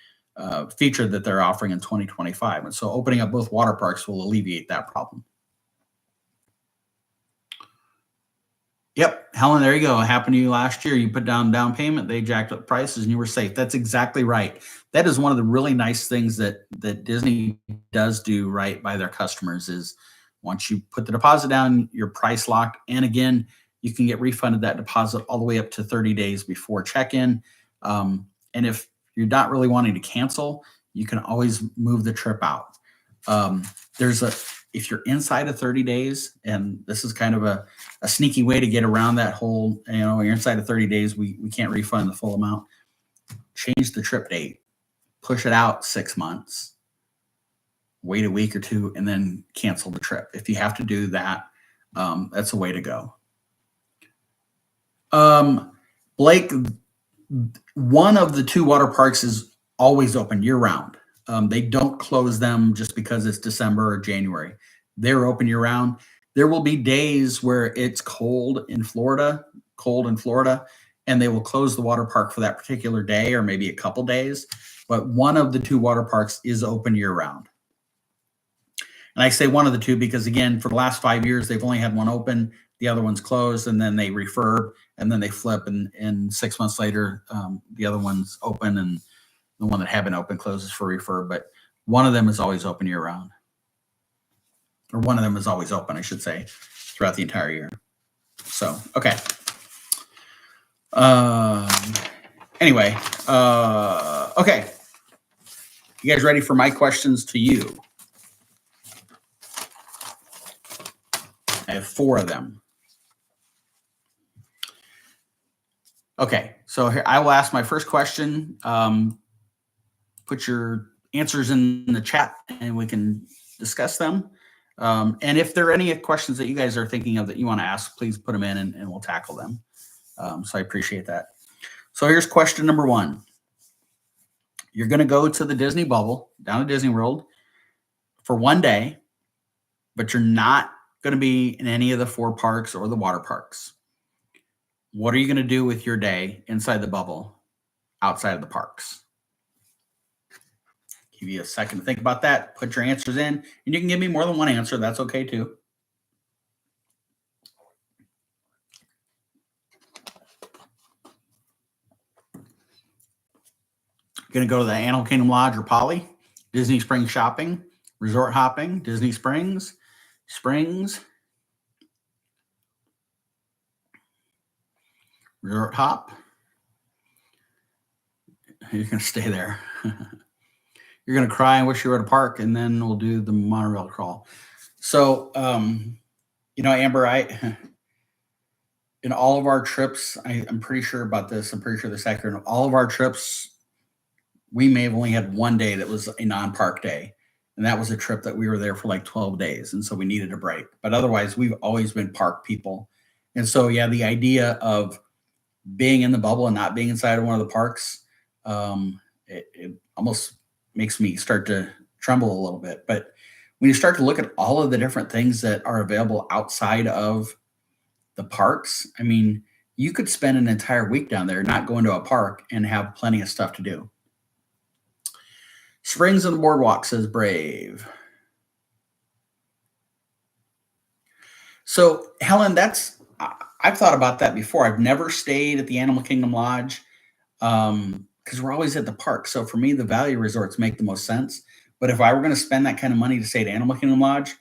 feature that they're offering in 2025. And so opening up both water parks will alleviate that problem. Yep, Helen, there you go. It happened to you last year. You put down payment, they jacked up prices, and you were safe. That's exactly right. That is one of the really nice things that Disney does do right by their customers is once you put the deposit down, you're price locked. And again, you can get refunded that deposit all the way up to 30 days before check-in. And if you're not really wanting to cancel, you can always move the trip out. If you're inside of 30 days, and this is kind of a sneaky way to get around that whole, you're inside of 30 days, we can't refund the full amount. Change the trip date. push it out 6 months, wait a week or two, and then cancel the trip. If you have to do that, that's a way to go. Blake, one of the 2 water parks is always open year round. They don't close them just because it's December or January. They're open year round. There will be days where it's cold in Florida, and they will close the water park for that particular day or maybe a couple days. But one of the 2 water parks is open year round. And I say one of the 2 because, again, for the last 5 years, they've only had one open. The other one's closed, and then they refurb, and then they flip, and 6 months later, the other one's open, and the one that had been open closes for refurb. But one of them is always open year round. Or one of them is always open, I should say, throughout the entire year. So, okay. Anyway, okay. You guys ready for my questions to you? I have 4 of them. Okay, so here I will ask my first question. Put your answers in the chat and we can discuss them. And if there are any questions that you guys are thinking of that you want to ask, please put them in and we'll tackle them. So I appreciate that. So here's question number 1. You're going to go to the Disney bubble down at Disney World for 1 day, but you're not going to be in any of the 4 parks or the water parks. What are you going to do with your day inside the bubble outside of the parks? Give you a second to think about that. Put your answers in, and you can give me more than one answer. That's okay too. Going to go to the Animal Kingdom Lodge or Poly, Disney Springs shopping, resort hopping, Disney Springs, resort hop. You're going to stay there. You're going to cry and wish you were at a park, and then we'll do the monorail crawl. So, Amber, in all of our trips, I'm pretty sure about this. I'm pretty sure this is accurate. In all of our trips, we may have only had 1 day that was a non-park day. And that was a trip that we were there for like 12 days. And so we needed a break. But otherwise, we've always been park people. And so, yeah, the idea of being in the bubble and not being inside of one of the parks, it almost makes me start to tremble a little bit. But when you start to look at all of the different things that are available outside of the parks, I mean, you could spend an entire week down there not going to a park and have plenty of stuff to do. Springs on the Boardwalk, says Brave. So, Helen, I've thought about that before. I've never stayed at the Animal Kingdom Lodge because we're always at the park. So for me, the value resorts make the most sense. But if I were going to spend that kind of money to stay at Animal Kingdom Lodge,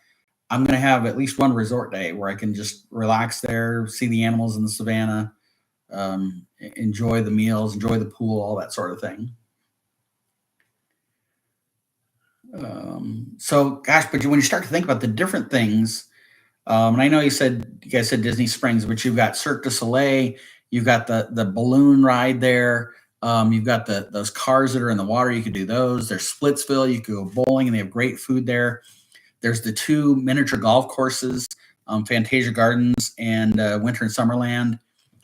I'm going to have at least one resort day where I can just relax there, see the animals in the savannah, enjoy the meals, enjoy the pool, all that sort of thing. So, gosh, but when you start to think about the different things, and I know you guys said Disney Springs, but you've got Cirque du Soleil, you've got the balloon ride there, you've got those cars that are in the water, you could do those. There's Splitsville, you could go bowling, and they have great food there. There's the 2 miniature golf courses, Fantasia Gardens and Winter and Summerland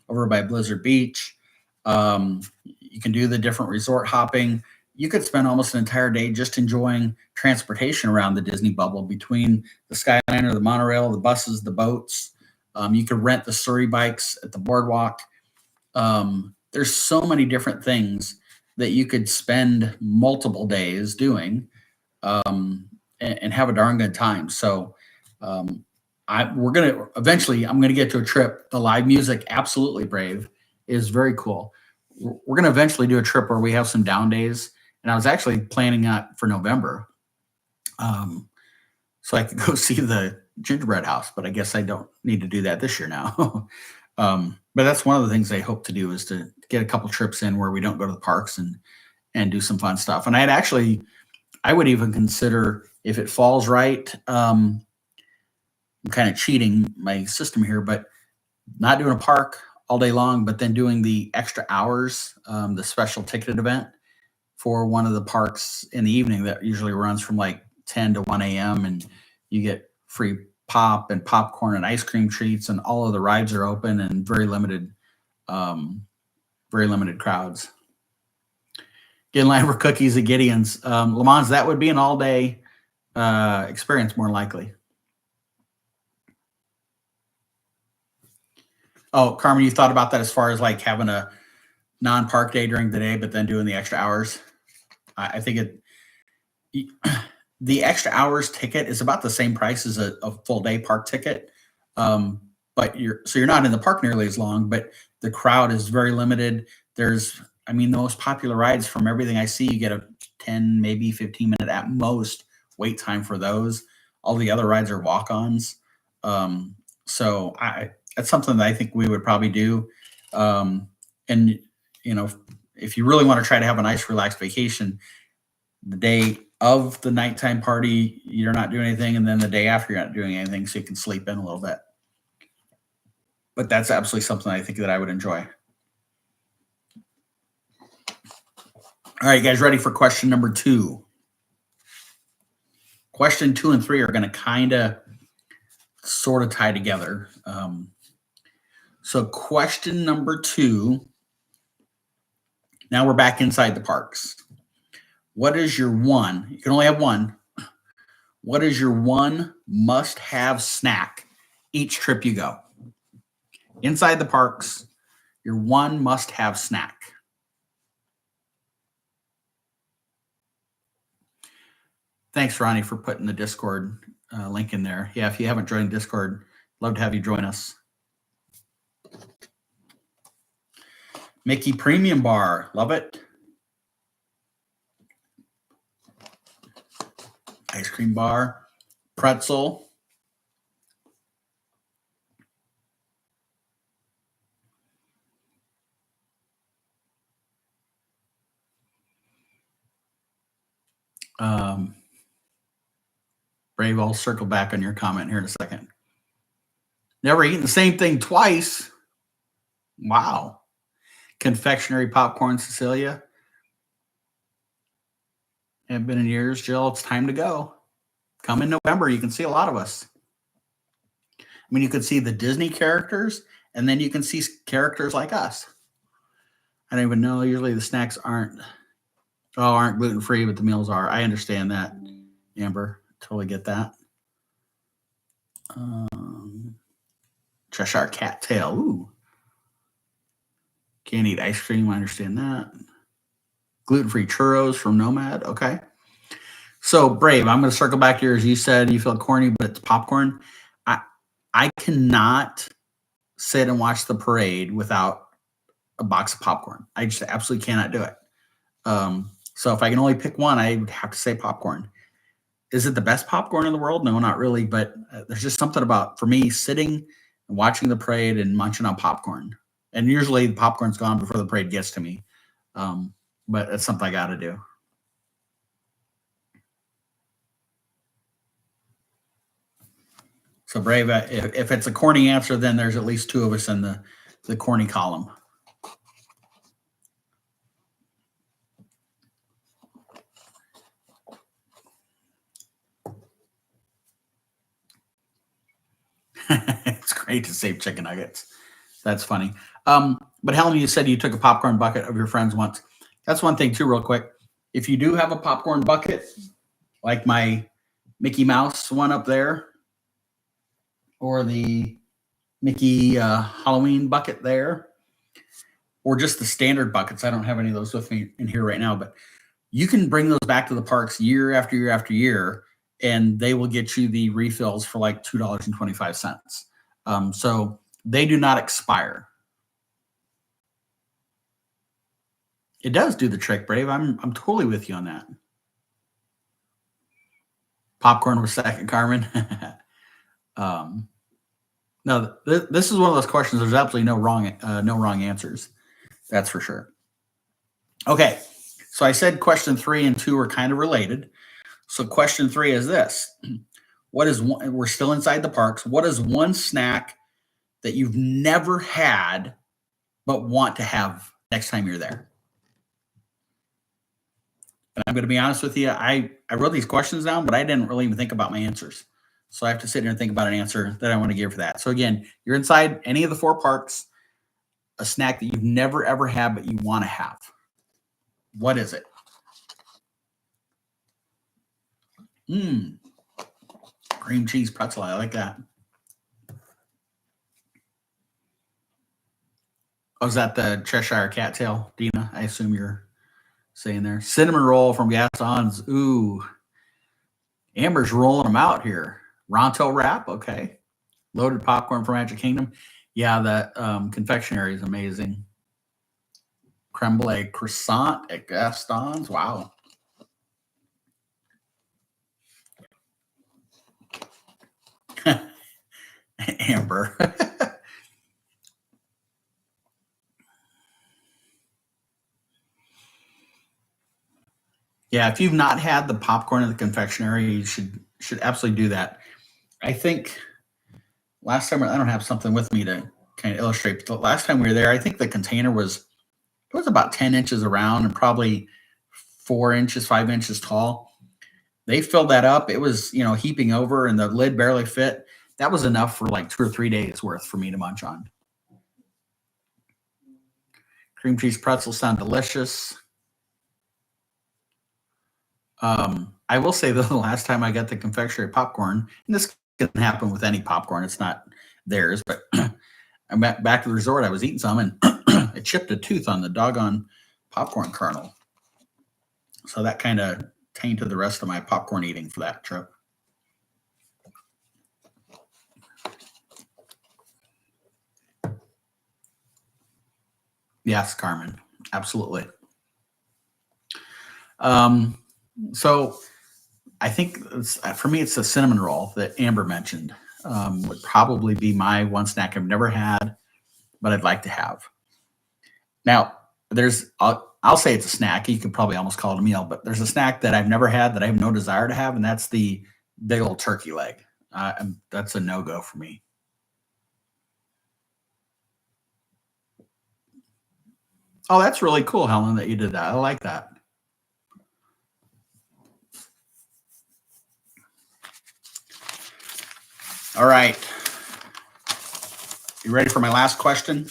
over by Blizzard Beach. You can do the different resort hopping. You could spend almost an entire day just enjoying transportation around the Disney bubble between the Skyliner, the monorail, the buses, the boats. You could rent the Surrey bikes at the boardwalk. There's so many different things that you could spend multiple days doing and have a darn good time. So I'm going to get to a trip. The live music, absolutely, Brave, is very cool. We're going to eventually do a trip where we have some down days. And I was actually planning that for November, so I could go see the gingerbread house. But I guess I don't need to do that this year now. But that's one of the things I hope to do is to get a couple trips in where we don't go to the parks and do some fun stuff. And I would even consider, if it falls right, I'm kind of cheating my system here, but not doing a park all day long, but then doing the extra hours, the special ticketed event for one of the parks in the evening that usually runs from like 10 to 1 a.m. and you get free pop and popcorn and ice cream treats, and all of the rides are open and very limited crowds. Get in line for cookies at Gideon's. Lamont, that would be an all-day experience, more likely. Oh, Carmen, you thought about that as far as like having a non-park day during the day, but then doing the extra hours? I think the extra hours ticket is about the same price as a full day park ticket. But you're not in the park nearly as long, but the crowd is very limited. There's, the most popular rides, from everything I see, you get a 10, maybe 15-minute at most wait time for those. All the other rides are walk-ons. So that's something that I think we would probably do. And if you really want to try to have a nice relaxed vacation, the day of the nighttime party, you're not doing anything. And then the day after, you're not doing anything, so you can sleep in a little bit. But that's absolutely something I think that I would enjoy. All right, you guys ready for question number 2? Question 2 and 3 are going to kind of sort of tie together. So question number 2, now we're back inside the parks. What is your one, you can only have one, what is your one must-have snack each trip you go? Inside the parks, your one must-have snack. Thanks, Ronnie, for putting the Discord link in there. Yeah, if you haven't joined Discord, love to have you join us. Mickey Premium Bar, love it. Ice cream bar, pretzel. Brave, I'll circle back on your comment here in a second. Never eaten the same thing twice. Wow. Confectionery popcorn, Cecilia. Haven't been in years, Jill. It's time to go. Come in November. You can see a lot of us. You can see the Disney characters, and then you can see characters like us. I don't even know. Usually the snacks aren't gluten-free, but the meals are. I understand that, Amber. Totally get that. Cheshire Cat Tail. Ooh. Can't eat ice cream. I understand that. Gluten-free churros from Nomad. Okay. So, Brave, I'm going to circle back here. As you said, you feel corny, but it's popcorn. I cannot sit and watch the parade without a box of popcorn. I just absolutely cannot do it. So if I can only pick one, I would have to say popcorn. Is it the best popcorn in the world? No, not really. But there's just something about, for me, sitting and watching the parade and munching on popcorn. And usually the popcorn's gone before the parade gets to me. But it's something I got to do. So, Brave, if it's a corny answer, then there's at least 2 of us in the corny column. It's great to save chicken nuggets. That's funny. But Helen, you said you took a popcorn bucket of your friends once. That's one thing too, real quick. If you do have a popcorn bucket, like my Mickey Mouse one up there, or the Mickey Halloween bucket there, or just the standard buckets. I don't have any of those with me in here right now, but you can bring those back to the parks year after year after year, and they will get you the refills for like $2.25. So they do not expire. It does do the trick, Brave. I'm totally with you on that. Popcorn was second, Carmen. No, this is one of those questions. There's absolutely no wrong answers. That's for sure. Okay, so I said question 3 and 2 are kind of related. So question 3 is this: what is one? We're still inside the parks. What is one snack that you've never had but want to have next time you're there? And I'm going to be honest with you. I wrote these questions down, but I didn't really even think about my answers. So I have to sit here and think about an answer that I want to give for that. So again, you're inside any of the 4 parks, a snack that you've never ever had, but you want to have. What is it? Cream cheese pretzel. I like that. Oh, is that the Cheshire Cattail, Dina? I assume you're saying there. Cinnamon roll from Gaston's. Ooh. Amber's rolling them out here. Ronto wrap. Okay. Loaded popcorn from Magic Kingdom. Yeah, that confectionery is amazing. Creme brulee croissant at Gaston's. Wow. Amber. Yeah, if you've not had the popcorn in the confectionery, you should absolutely do that. I think last time I don't have something with me to kind of illustrate, but the last time we were there, I think the container was about 10 inches around and probably 4 inches, 5 inches tall. They filled that up. It was, heaping over and the lid barely fit. That was enough for like 2 or 3 days worth for me to munch on. Cream cheese pretzels sound delicious. I will say though, the last time I got the confectionery popcorn, and this can happen with any popcorn, it's not theirs, but I'm back to the resort. I was eating some and I chipped a tooth on the doggone popcorn kernel. So that kind of tainted the rest of my popcorn eating for that trip. Yes, Carmen, absolutely. So I think for me, it's the cinnamon roll that Amber mentioned. Would probably be my one snack I've never had, but I'd like to have. Now, I'll say it's a snack. You could probably almost call it a meal, but there's a snack that I've never had that I have no desire to have, and that's the big old turkey leg. And that's a no go for me. Oh, that's really cool, Helen, that you did that. I like that. All right. You ready for my last question?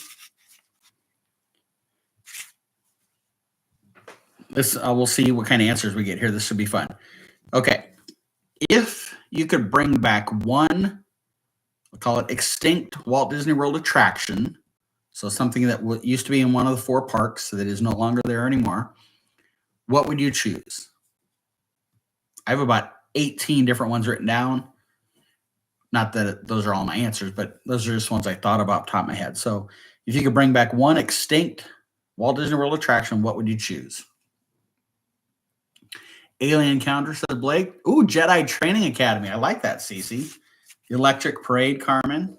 This we'll see what kind of answers we get here. This should be fun. Okay. If you could bring back one, we'll call it extinct Walt Disney World attraction, so something that used to be in one of the 4 parks that is no longer there anymore, what would you choose? I have about 18 different ones written down. Not that those are all my answers, but those are just ones I thought about top of my head. So if you could bring back one extinct Walt Disney World attraction, what would you choose? Alien Encounter, says Blake. Ooh, Jedi Training Academy. I like that, Cece. The Electric Parade, Carmen.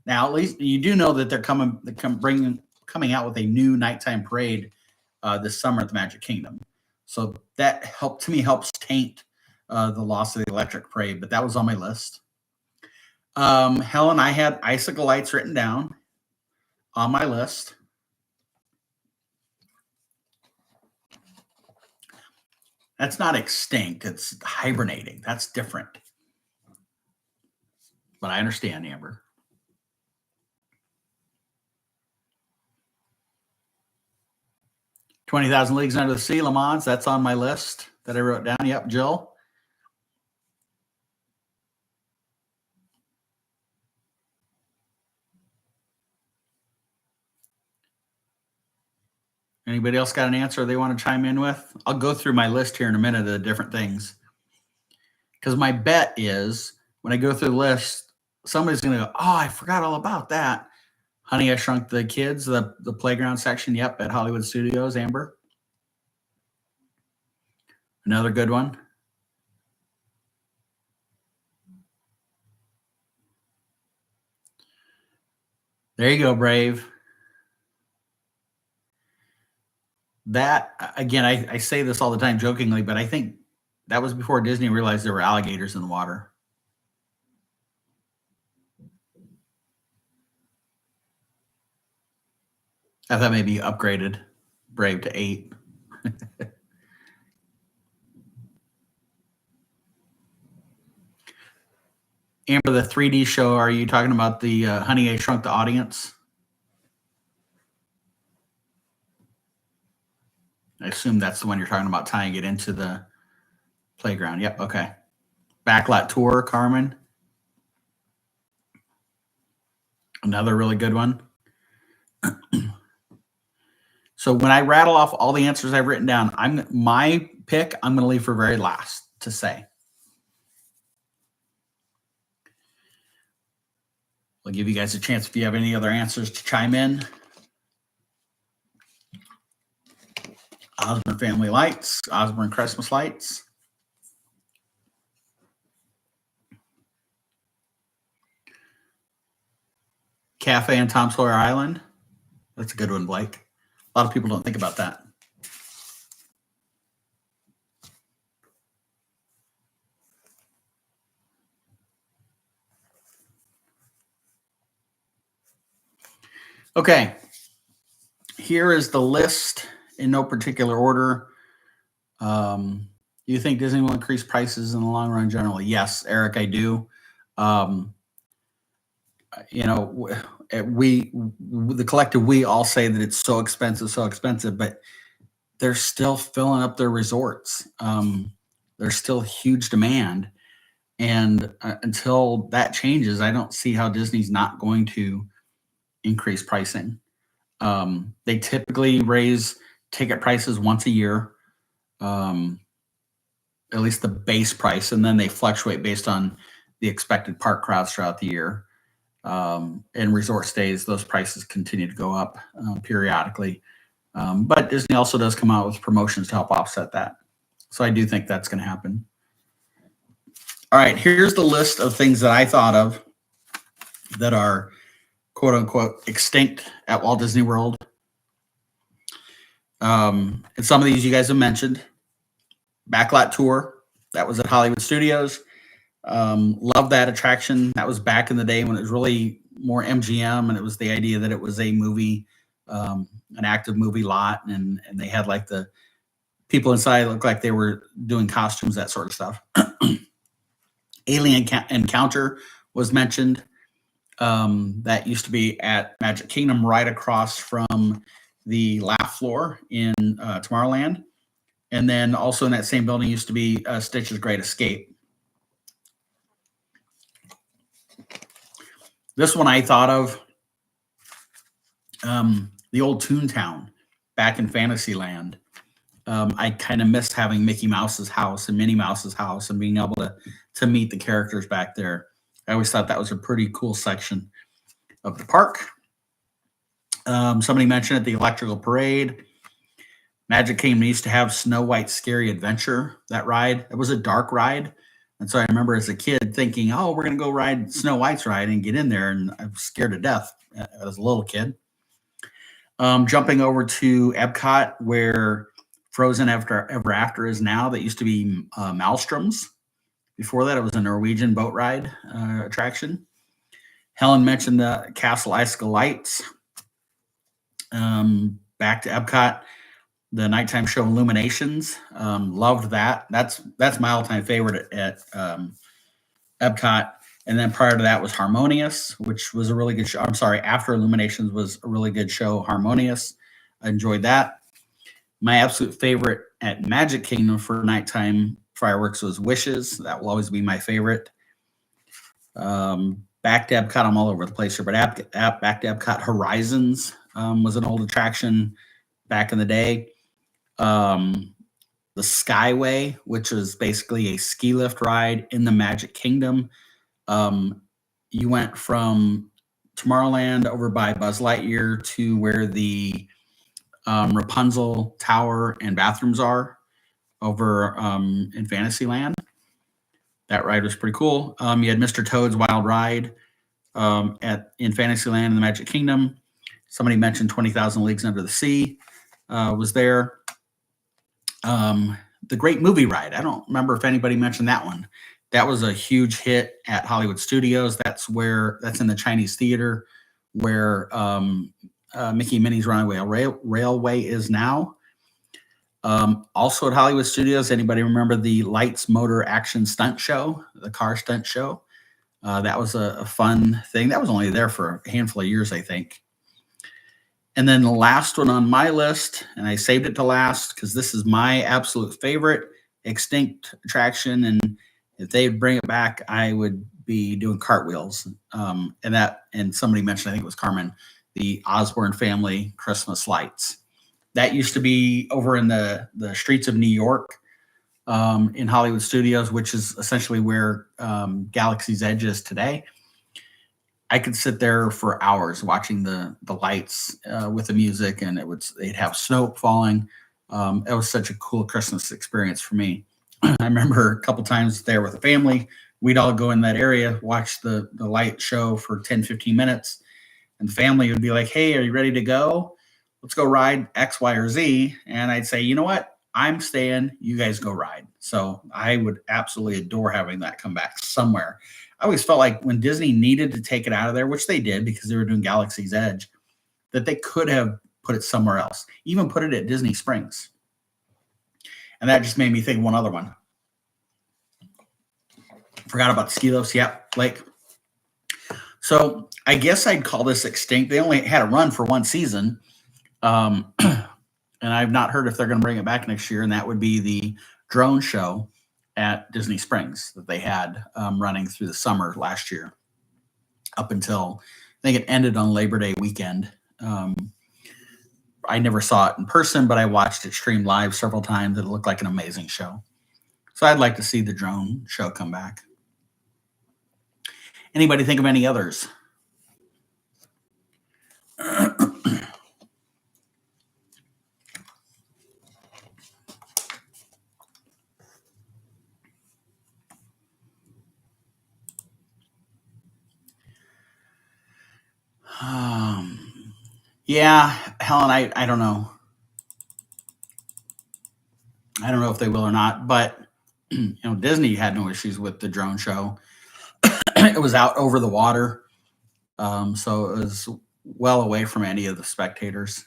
Now, at least you do know that they're coming out with a new nighttime parade this summer at the Magic Kingdom. So that helps taint the loss of the Electric Parade, but that was on my list. Helen, I had Icicle Lights written down on my list. That's not extinct, it's hibernating. That's different. But I understand, Amber. 20,000 Leagues Under the Sea, Le Mans, that's on my list that I wrote down. Yep, Jill. Anybody else got an answer they want to chime in with? I'll go through my list here in a minute of the different things. Because my bet is when I go through the list, somebody's going to go, oh, I forgot all about that. Honey, I Shrunk the Kids, the playground section. Yep, at Hollywood Studios, Amber. Another good one. There you go, Brave. That, again, I say this all the time jokingly, but I think that was before Disney realized there were alligators in the water. I thought maybe you upgraded Brave to 8. Amber, the 3D show, are you talking about the Honey, I Shrunk the Audience? I assume that's the one you're talking about, tying it into the playground. Yep. Okay. Backlot Tour, Carmen. Another really good one. So when I rattle off all the answers I've written down, my pick I'm going to leave for very last to say. I'll give you guys a chance if you have any other answers to chime in. Osborne Family Lights, Osborne Christmas Lights. Cafe on Tom Sawyer Island. That's a good one, Blake. A lot of people don't think about that. Okay. Here is the list in no particular order. Do you think Disney will increase prices in the long run generally? Yes, Eric, I do. The collective, we all say that it's so expensive, but they're still filling up their resorts. There's still huge demand. And until that changes, I don't see how Disney's not going to increase pricing. They typically raise ticket prices once a year, at least the base price, and then they fluctuate based on the expected park crowds throughout the year. And resort stays, those prices continue to go up periodically. But Disney also does come out with promotions to help offset that. So I do think that's going to happen. All right, here's the list of things that I thought of that are quote unquote extinct at Walt Disney World. And some of these you guys have mentioned. Backlot Tour, that was at Hollywood Studios. Love that attraction. That was back in the day when it was really more MGM, and it was the idea that it was a movie, an active movie lot, and they had like the people inside looked like they were doing costumes, that sort of stuff. Alien Encounter was mentioned. That used to be at Magic Kingdom, right across from the laugh floor in Tomorrowland. And then also in that same building used to be Stitch's Great Escape. This one I thought of, the old Toontown back in Fantasyland. I kind of missed having Mickey Mouse's house and Minnie Mouse's house and being able to meet the characters back there. I always thought that was a pretty cool section of the park. Somebody mentioned at the Electrical Parade. Magic Kingdom used to have Snow White's Scary Adventure, that ride. It was a dark ride. And so I remember as a kid thinking, oh, we're going to go ride Snow White's ride and get in there. And I was scared to death as a little kid. Jumping over to Epcot, where Frozen Ever After is now. That used to be Maelstrom's. Before that, it was a Norwegian boat ride attraction. Helen mentioned the Castle Icicle Lights. Back to Epcot, the nighttime show Illuminations. Loved that. That's my all-time favorite at Epcot. And then prior to that was Harmonious, which was a really good show. I'm sorry, after Illuminations was a really good show, Harmonious. I enjoyed that. My absolute favorite at Magic Kingdom for nighttime fireworks was Wishes. That will always be my favorite. Back to Epcot, I'm all over the place here, but back to Epcot, Horizons was an old attraction back in the day. The Skyway, which is basically a ski lift ride in the Magic Kingdom. You went from Tomorrowland over by Buzz Lightyear to where the Rapunzel Tower and bathrooms are over in Fantasyland. That ride was pretty cool. You had Mr. Toad's Wild Ride in Fantasyland in the Magic Kingdom. Somebody mentioned 20,000 Leagues Under the Sea was there. The Great Movie Ride. I don't remember if anybody mentioned that one. That was a huge hit at Hollywood Studios. That's in the Chinese Theater where Mickey and Minnie's Runaway Railway is now. Also at Hollywood Studios, anybody remember the Lights Motor Action Stunt Show, the car stunt show? That was a fun thing. That was only there for a handful of years, I think. And then the last one on my list, and I saved it to last because this is my absolute favorite extinct attraction. And if they bring it back, I would be doing cartwheels. And somebody mentioned, I think it was Carmen, the Osborne family Christmas lights. That used to be over in the streets of New York, in Hollywood Studios, which is essentially where Galaxy's Edge is today. I could sit there for hours watching the lights with the music, and they'd have snow falling. It was such a cool Christmas experience for me. I remember a couple times there with the family. We'd all go in that area, watch the light show for 10, 15 minutes, and the family would be like, "Hey, are you ready to go? Let's go ride X, Y, or Z." And I'd say, "You know what? I'm staying. You guys go ride." So I would absolutely adore having that come back somewhere. I always felt like when Disney needed to take it out of there, which they did because they were doing Galaxy's Edge, that they could have put it somewhere else, even put it at Disney Springs. And that just made me think of one other one. Forgot about Skilos. Yep, Lake. So I guess I'd call this extinct. They only had a run for one season. And I've not heard if they're going to bring it back next year. And that would be the drone show at Disney Springs that they had running through the summer last year up until I think it ended on Labor Day weekend. I never saw it in person, but I watched it streamed live several times. It looked like an amazing show. So I'd like to see the drone show come back. Anybody think of any others? Yeah, Helen, I don't know. I don't know if they will or not, but Disney had no issues with the drone show. It was out over the water, so it was well away from any of the spectators.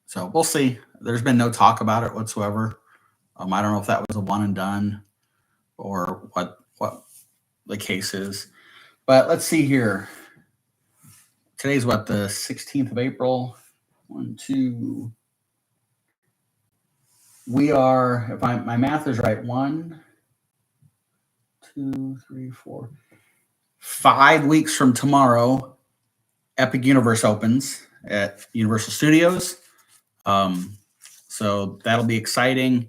So we'll see. There's been no talk about it whatsoever. I don't know if that was a one and done or what the case is. But let's see here. Today's what, the 16th of April? 1, 2. We are, if my math is right, 1, 2, 3, 4, 5 weeks from tomorrow, Epic Universe opens at Universal Studios. So that'll be exciting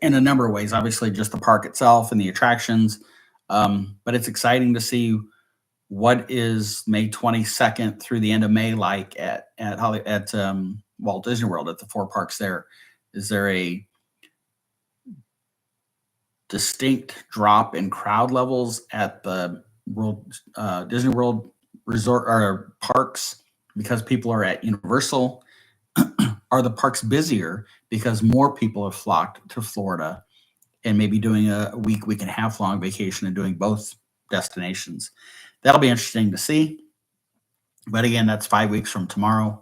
in a number of ways. Obviously, just the park itself and the attractions, but it's exciting to see what is May 22nd through the end of May like at Walt Disney World at the 4 parks there. Is there a distinct drop in crowd levels at the Disney World resort or parks because people are at Universal? Are the parks busier because more people have flocked to Florida and maybe doing a week and a half long vacation and doing both destinations? That'll be interesting to see. But again, that's 5 weeks from tomorrow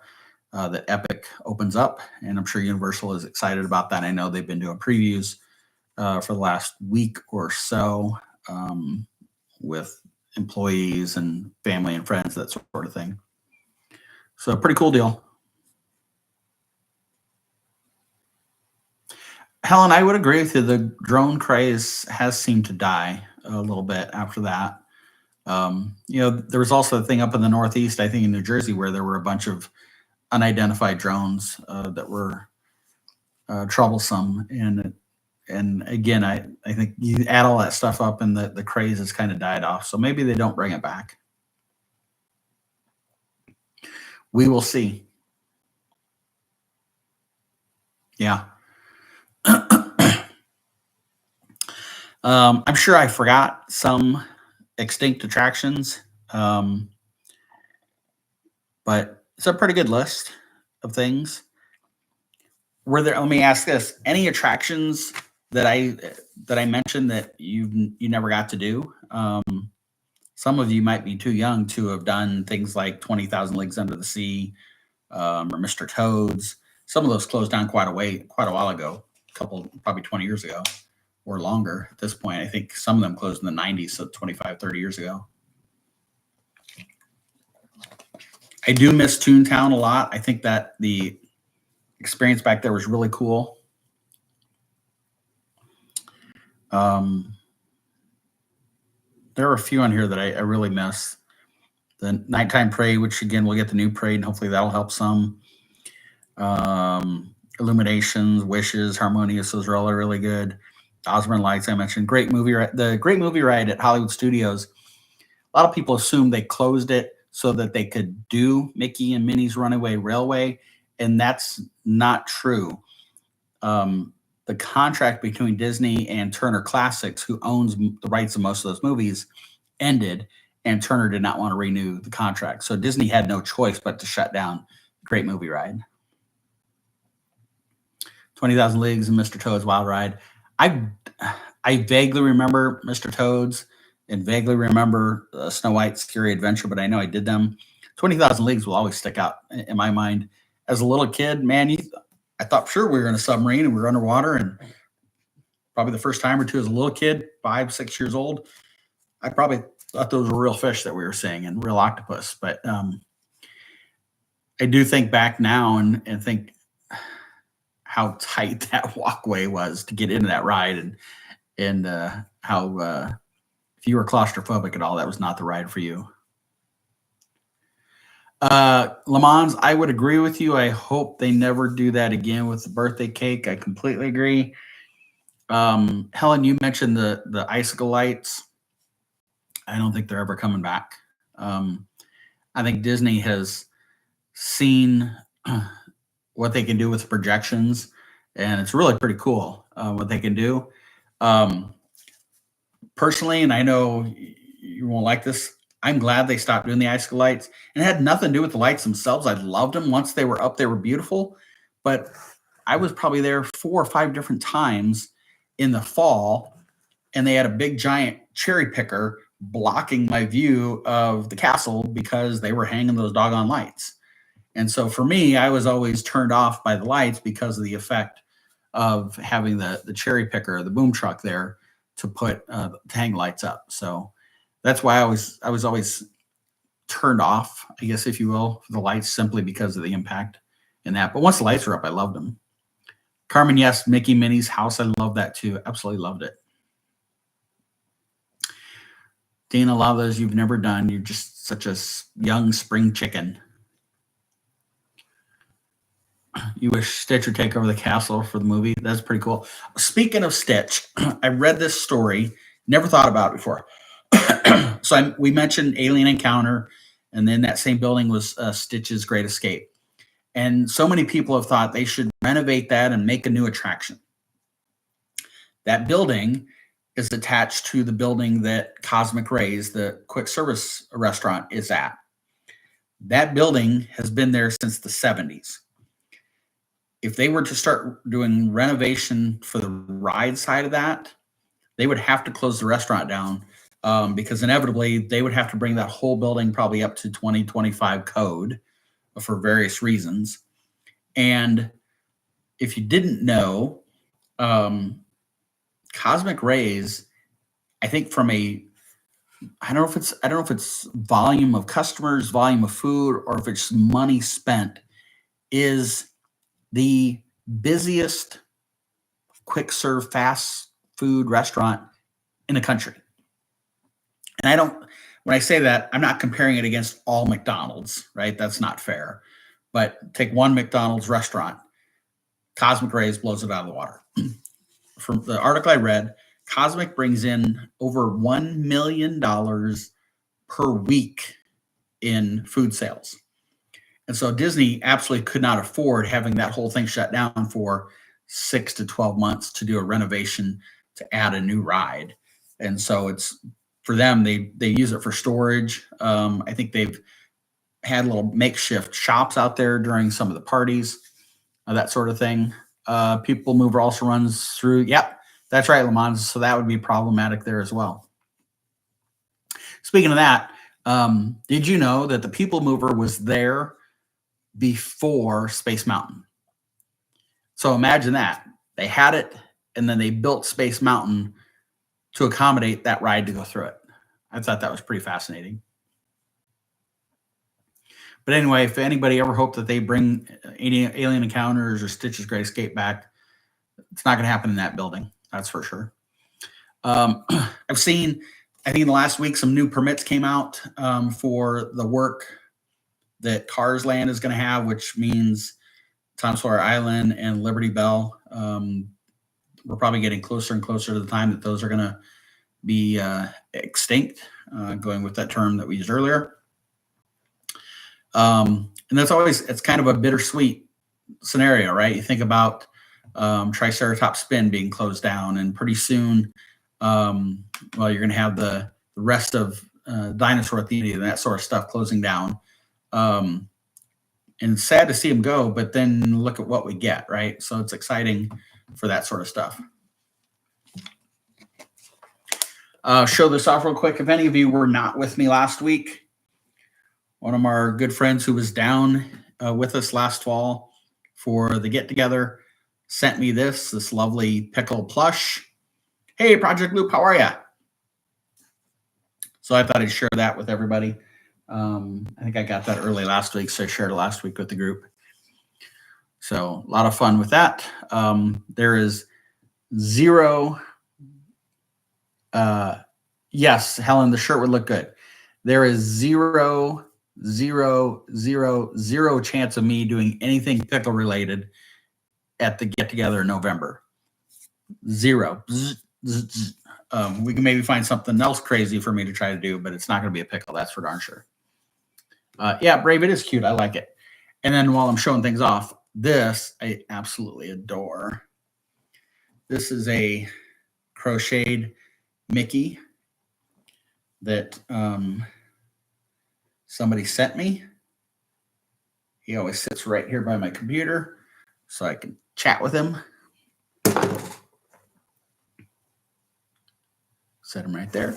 that Epic opens up, and I'm sure Universal is excited about that. I know they've been doing previews for the last week or so with employees and family and friends, that sort of thing. So pretty cool deal. Helen, I would agree with you. The drone craze has seemed to die a little bit after that. There was also a thing up in the Northeast, I think in New Jersey, where there were a bunch of unidentified drones that were troublesome. And again, I think you add all that stuff up and the craze has kind of died off. So maybe they don't bring it back. We will see. Yeah. I'm sure I forgot some extinct attractions, but it's a pretty good list of things. Let me ask this: any attractions that I mentioned that you never got to do? Some of you might be too young to have done things like 20,000 Leagues Under the Sea or Mr. Toad's. Some of those closed down quite a while ago. probably 20 years ago or longer at this point. I think some of them closed in the 90s, so 25, 30 years ago. I do miss Toontown a lot. I think that the experience back there was really cool. There are a few on here that I really miss. The Nighttime Parade, which again, we'll get the new parade, and hopefully that'll help some. Illuminations, Wishes, Harmonious, those are all really good. Osborne Lights, I mentioned. Great movie. The Great Movie Ride at Hollywood Studios. A lot of people assume they closed it so that they could do Mickey and Minnie's Runaway Railway, and that's not true. The contract between Disney and Turner Classics, who owns the rights of most of those movies, ended, and Turner did not want to renew the contract. So Disney had no choice but to shut down Great Movie Ride. 20,000 Leagues and Mr. Toad's Wild Ride. I vaguely remember Mr. Toad's and vaguely remember Snow White's Scary Adventure, but I know I did them. 20,000 Leagues will always stick out in my mind. As a little kid, man, I thought sure we were in a submarine and we were underwater, and probably the first time or two as a little kid, 5, 6 years old, I probably thought those were real fish that we were seeing and real octopus. But I do think back now and think how tight that walkway was to get into that ride, and how if you were claustrophobic at all, that was not the ride for you. Le Mans, I would agree with you. I hope they never do that again with the birthday cake. I completely agree. Helen, you mentioned the icicle lights. I don't think they're ever coming back. I think Disney has seen what they can do with projections, and it's really pretty cool what they can do. Personally, and I know you won't like this, I'm glad they stopped doing the icicle lights. And it had nothing to do with the lights themselves. I loved them. Once they were up, they were beautiful. But I was probably there 4 or 5 different times in the fall, and they had a big giant cherry picker blocking my view of the castle because they were hanging those doggone lights. And so for me, I was always turned off by the lights because of the effect of having the cherry picker, the boom truck there to put to hang lights up. So that's why I was always turned off, I guess, if you will, for the lights, simply because of the impact in that. But once the lights were up, I loved them. Carmen, yes, Mickey Minnie's House, I love that too. Absolutely loved it. Dana, a lot of those you've never done. You're just such a young spring chicken. You wish Stitch would take over the castle for the movie. That's pretty cool. Speaking of Stitch, I read this story, never thought about it before. So we mentioned Alien Encounter, and then that same building was Stitch's Great Escape. And so many people have thought they should renovate that and make a new attraction. That building is attached to the building that Cosmic Rays, the quick service restaurant, is at. That building has been there since the 70s. If they were to start doing renovation for the ride side of that, they would have to close the restaurant down because inevitably they would have to bring that whole building probably up to 2025 code for various reasons. And if you didn't know, Cosmic Rays, I think from I don't know if it's volume of customers, volume of food, or if it's money spent, is the busiest quick serve fast food restaurant in the country. And when I say that, I'm not comparing it against all McDonald's, right? That's not fair. But take one McDonald's restaurant, Cosmic Rays blows it out of the water. From the article I read, Cosmic brings in over $1 million per week in food sales. And so Disney absolutely could not afford having that whole thing shut down for 6 to 12 months to do a renovation to add a new ride. And so it's for them, they use it for storage. I think they've had little makeshift shops out there during some of the parties, that sort of thing. People Mover also runs through. Yep, that's right, Le Mans. So that would be problematic there as well. Speaking of that, did you know that the People Mover was there before Space Mountain? So imagine that. They had it, and then they built Space Mountain to accommodate that ride to go through it. I thought that was pretty fascinating. But anyway, if anybody ever hoped that they bring Alien Encounters or Stitch's Great Escape back, it's not going to happen in that building. That's for sure. I've seen, I think in the last week, some new permits came out for the work that Cars Land is going to have, which means Tom Sawyer Island and Liberty Bell. We're probably getting closer and closer to the time that those are going to be extinct, going with that term that we used earlier. And that's always, it's kind of a bittersweet scenario, right? You think about Triceratops Spin being closed down, and pretty soon, you're going to have the rest of Dinosaur Theater and that sort of stuff closing down. And it's sad to see them go, but then look at what we get, right? So it's exciting for that sort of stuff. Show this off real quick. If any of you were not with me last week, one of our good friends who was down with us last fall for the get-together sent me this lovely pickle plush. Hey, Project Loop, how are you? So I thought I'd share that with everybody. I think I got that early last week, so I shared it last week with the group. So a lot of fun with that. There is zero. Yes, Helen, the shirt would look good. There is zero chance of me doing anything pickle related at the get together in November. Zero. We can maybe find something else crazy for me to try to do, but it's not going to be a pickle. That's for darn sure. Yeah, Brave, it is cute. I like it. And then while I'm showing things off, this I absolutely adore. This is a crocheted Mickey that somebody sent me. He always sits right here by my computer so I can chat with him. Set him right there.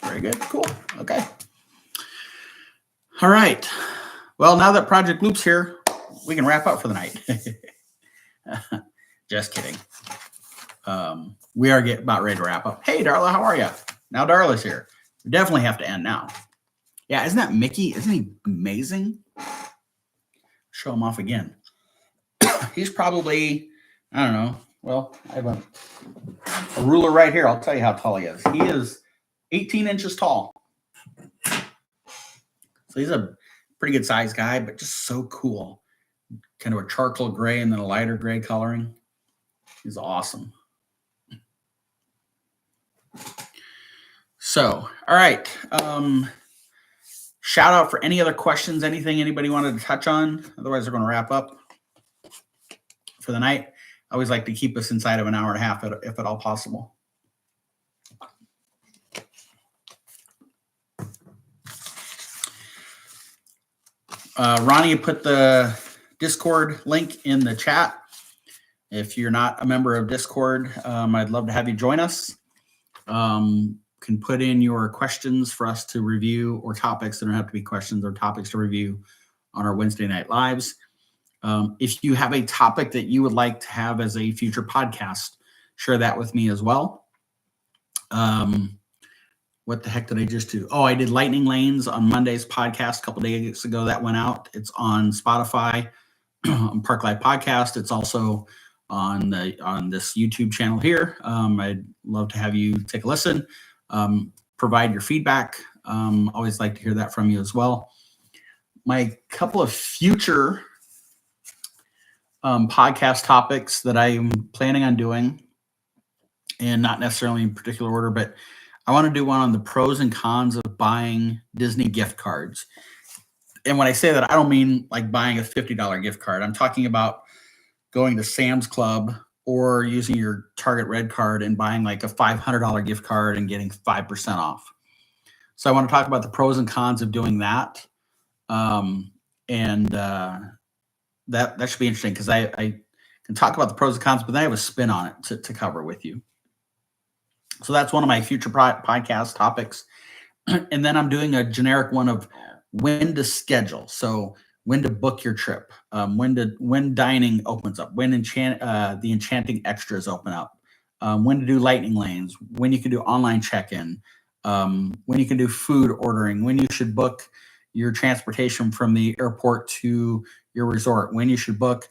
Very good. Cool. Okay. All right. Well, now that Project Loop's here, we can wrap up for the night. Just kidding. We are about ready to wrap up. Hey, Darla, how are you? Now Darla's here. We definitely have to end now. Yeah, isn't that Mickey? Isn't he amazing? Show him off again. He's probably, I don't know. Well, I have a ruler right here. I'll tell you how tall he is. He is 18 inches tall. So he's a pretty good sized guy, but just so cool. Kind of a charcoal gray and then a lighter gray coloring. He's awesome. So, all right. Shout out for any other questions, anything anybody wanted to touch on. Otherwise, we're going to wrap up for the night. I always like to keep us inside of an hour and a half if at all possible. Ronnie put the Discord link in the chat. If you're not a member of Discord, I'd love to have you join us. Can put in your questions for us to review, or topics. They don't have to be questions or topics to review on our Wednesday night lives. If you have a topic that you would like to have as a future podcast, share that with me as well. What the heck did I just do? Oh, I did Lightning Lanes on Monday's podcast a couple days ago. That went out. It's on Spotify, on Park Life Podcast. It's also on this YouTube channel here. I'd love to have you take a listen. Provide your feedback. Always like to hear that from you as well. My couple of future podcast topics that I'm planning on doing, and not necessarily in particular order, but I want to do one on the pros and cons of buying Disney gift cards. And when I say that, I don't mean like buying a $50 gift card. I'm talking about going to Sam's Club or using your Target Red card and buying like a $500 gift card and getting 5% off. So I want to talk about the pros and cons of doing that. That should be interesting because I can talk about the pros and cons, but then I have a spin on it to cover with you. So that's one of my future podcast topics. And then I'm doing a generic one of when to schedule. So when to book your trip, when dining opens up, when the enchanting extras open up, when to do lightning lanes, when you can do online check-in, when you can do food ordering, when you should book your transportation from the airport to your resort, when you should book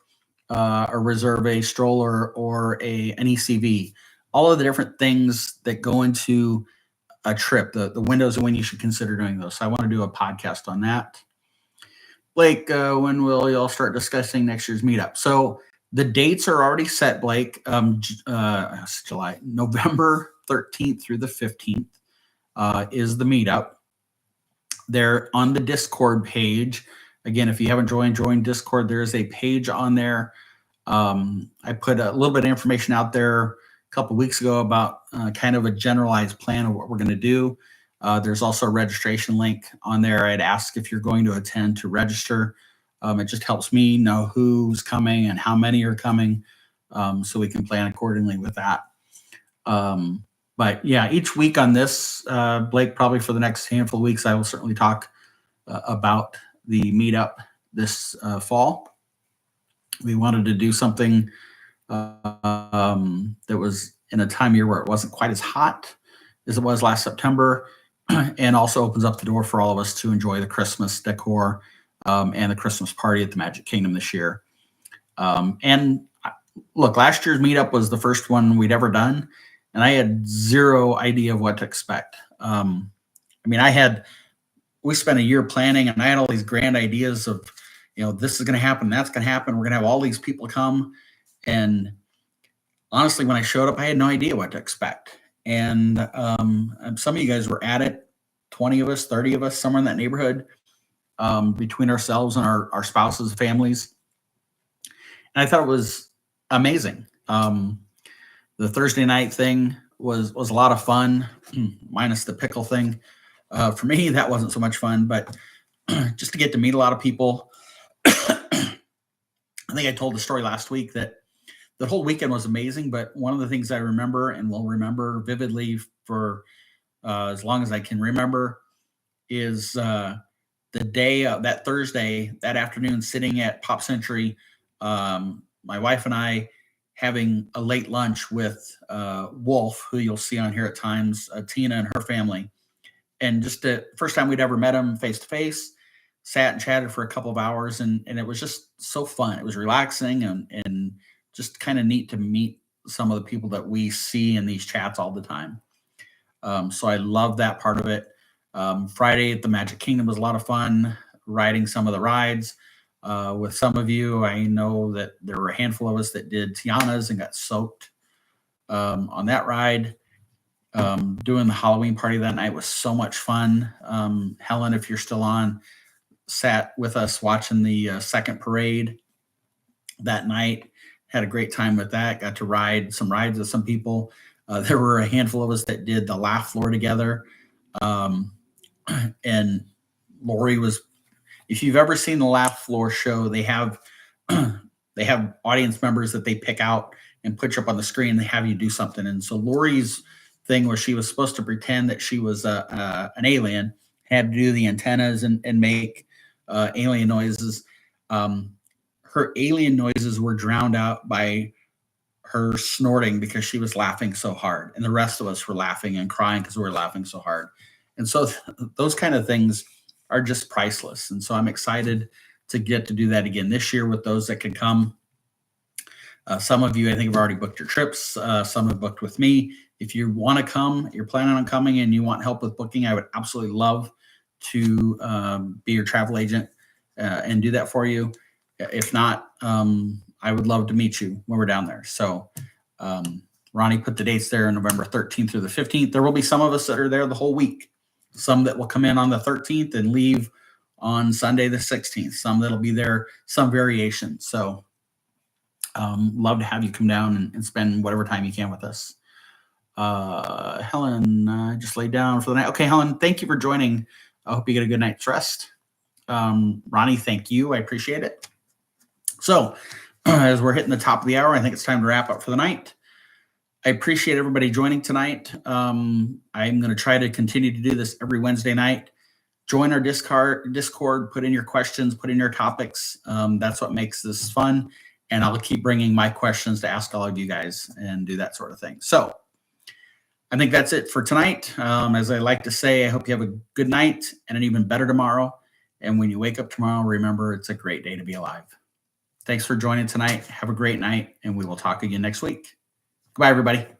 or reserve a stroller or an ECV, all of the different things that go into a trip, the windows and when you should consider doing those. So I want to do a podcast on that. Blake, when will y'all start discussing next year's meetup? So the dates are already set, Blake. It's July, November 13th through the 15th is the meetup. They're on the Discord page. Again, if you haven't joined Discord, there is a page on there. I put a little bit of information out there a couple weeks ago about kind of a generalized plan of what we're going to do. There's also a registration link on there. I'd ask if you're going to attend to register. It just helps me know who's coming and how many are coming, so we can plan accordingly with that. But yeah, each week on this, Blake, probably for the next handful of weeks, I will certainly talk about the meetup this fall. We wanted to do something that was in a time of year where it wasn't quite as hot as it was last September, and also opens up the door for all of us to enjoy the Christmas decor and the Christmas party at the Magic Kingdom this year. And look, last year's meetup was the first one we'd ever done, and I had zero idea of what to expect. We spent a year planning, and I had all these grand ideas of, this is going to happen, that's going to happen. We're going to have all these people come. And honestly, when I showed up, I had no idea what to expect. And some of you guys were at it, 20 of us, 30 of us, somewhere in that neighborhood, between ourselves and our spouses, families. And I thought it was amazing. The Thursday night thing was a lot of fun, minus the pickle thing. For me, that wasn't so much fun, but just to get to meet a lot of people. I think I told the story last week that the whole weekend was amazing, but one of the things I remember and will remember vividly for as long as I can remember is the day of that Thursday, that afternoon, sitting at Pop Century, my wife and I having a late lunch with Wolf, who you'll see on here at times, Tina and her family. And just the first time we'd ever met him face to face, sat and chatted for a couple of hours, and it was just so fun. It was relaxing and just kind of neat to meet some of the people that we see in these chats all the time. So I love that part of it. Friday at the Magic Kingdom was a lot of fun, riding some of the rides with some of you. I know that there were a handful of us that did Tiana's and got soaked on that ride. Doing the Halloween party that night was so much fun. Helen, if you're still on, sat with us watching the second parade that night. Had a great time with that. Got to ride some rides with some people. There were a handful of us that did the laugh floor together. And Lori was, if you've ever seen the laugh floor show, they have audience members that they pick out and put you up on the screen. They have you do something. And so Lori's thing where she was supposed to pretend that she was an alien, had to do the antennas and make alien noises. Her alien noises were drowned out by her snorting because she was laughing so hard. And the rest of us were laughing and crying because we were laughing so hard. And so those kind of things are just priceless. And so I'm excited to get to do that again this year with those that can come. Some of you, I think, have already booked your trips. Some have booked with me. If you want to come, you're planning on coming and you want help with booking, I would absolutely love to be your travel agent and do that for you. If not, I would love to meet you when we're down there. So Ronnie put the dates there, November 13th through the 15th. There will be some of us that are there the whole week. Some that will come in on the 13th and leave on Sunday the 16th. Some that'll be there, some variation. So love to have you come down and spend whatever time you can with us. Helen just laid down for the night. Okay, Helen, thank you for joining. I hope you get a good night's rest. Ronnie, thank you. I appreciate it. So as we're hitting the top of the hour, I think it's time to wrap up for the night. I appreciate everybody joining tonight. I'm going to try to continue to do this every Wednesday night. join our Discord, put in your questions, put in your topics. That's what makes this fun. And I'll keep bringing my questions to ask all of you guys and do that sort of thing. So I think that's it for tonight. As I like to say, I hope you have a good night and an even better tomorrow. And when you wake up tomorrow, remember it's a great day to be alive. Thanks for joining tonight. Have a great night, and we will talk again next week. Goodbye, everybody.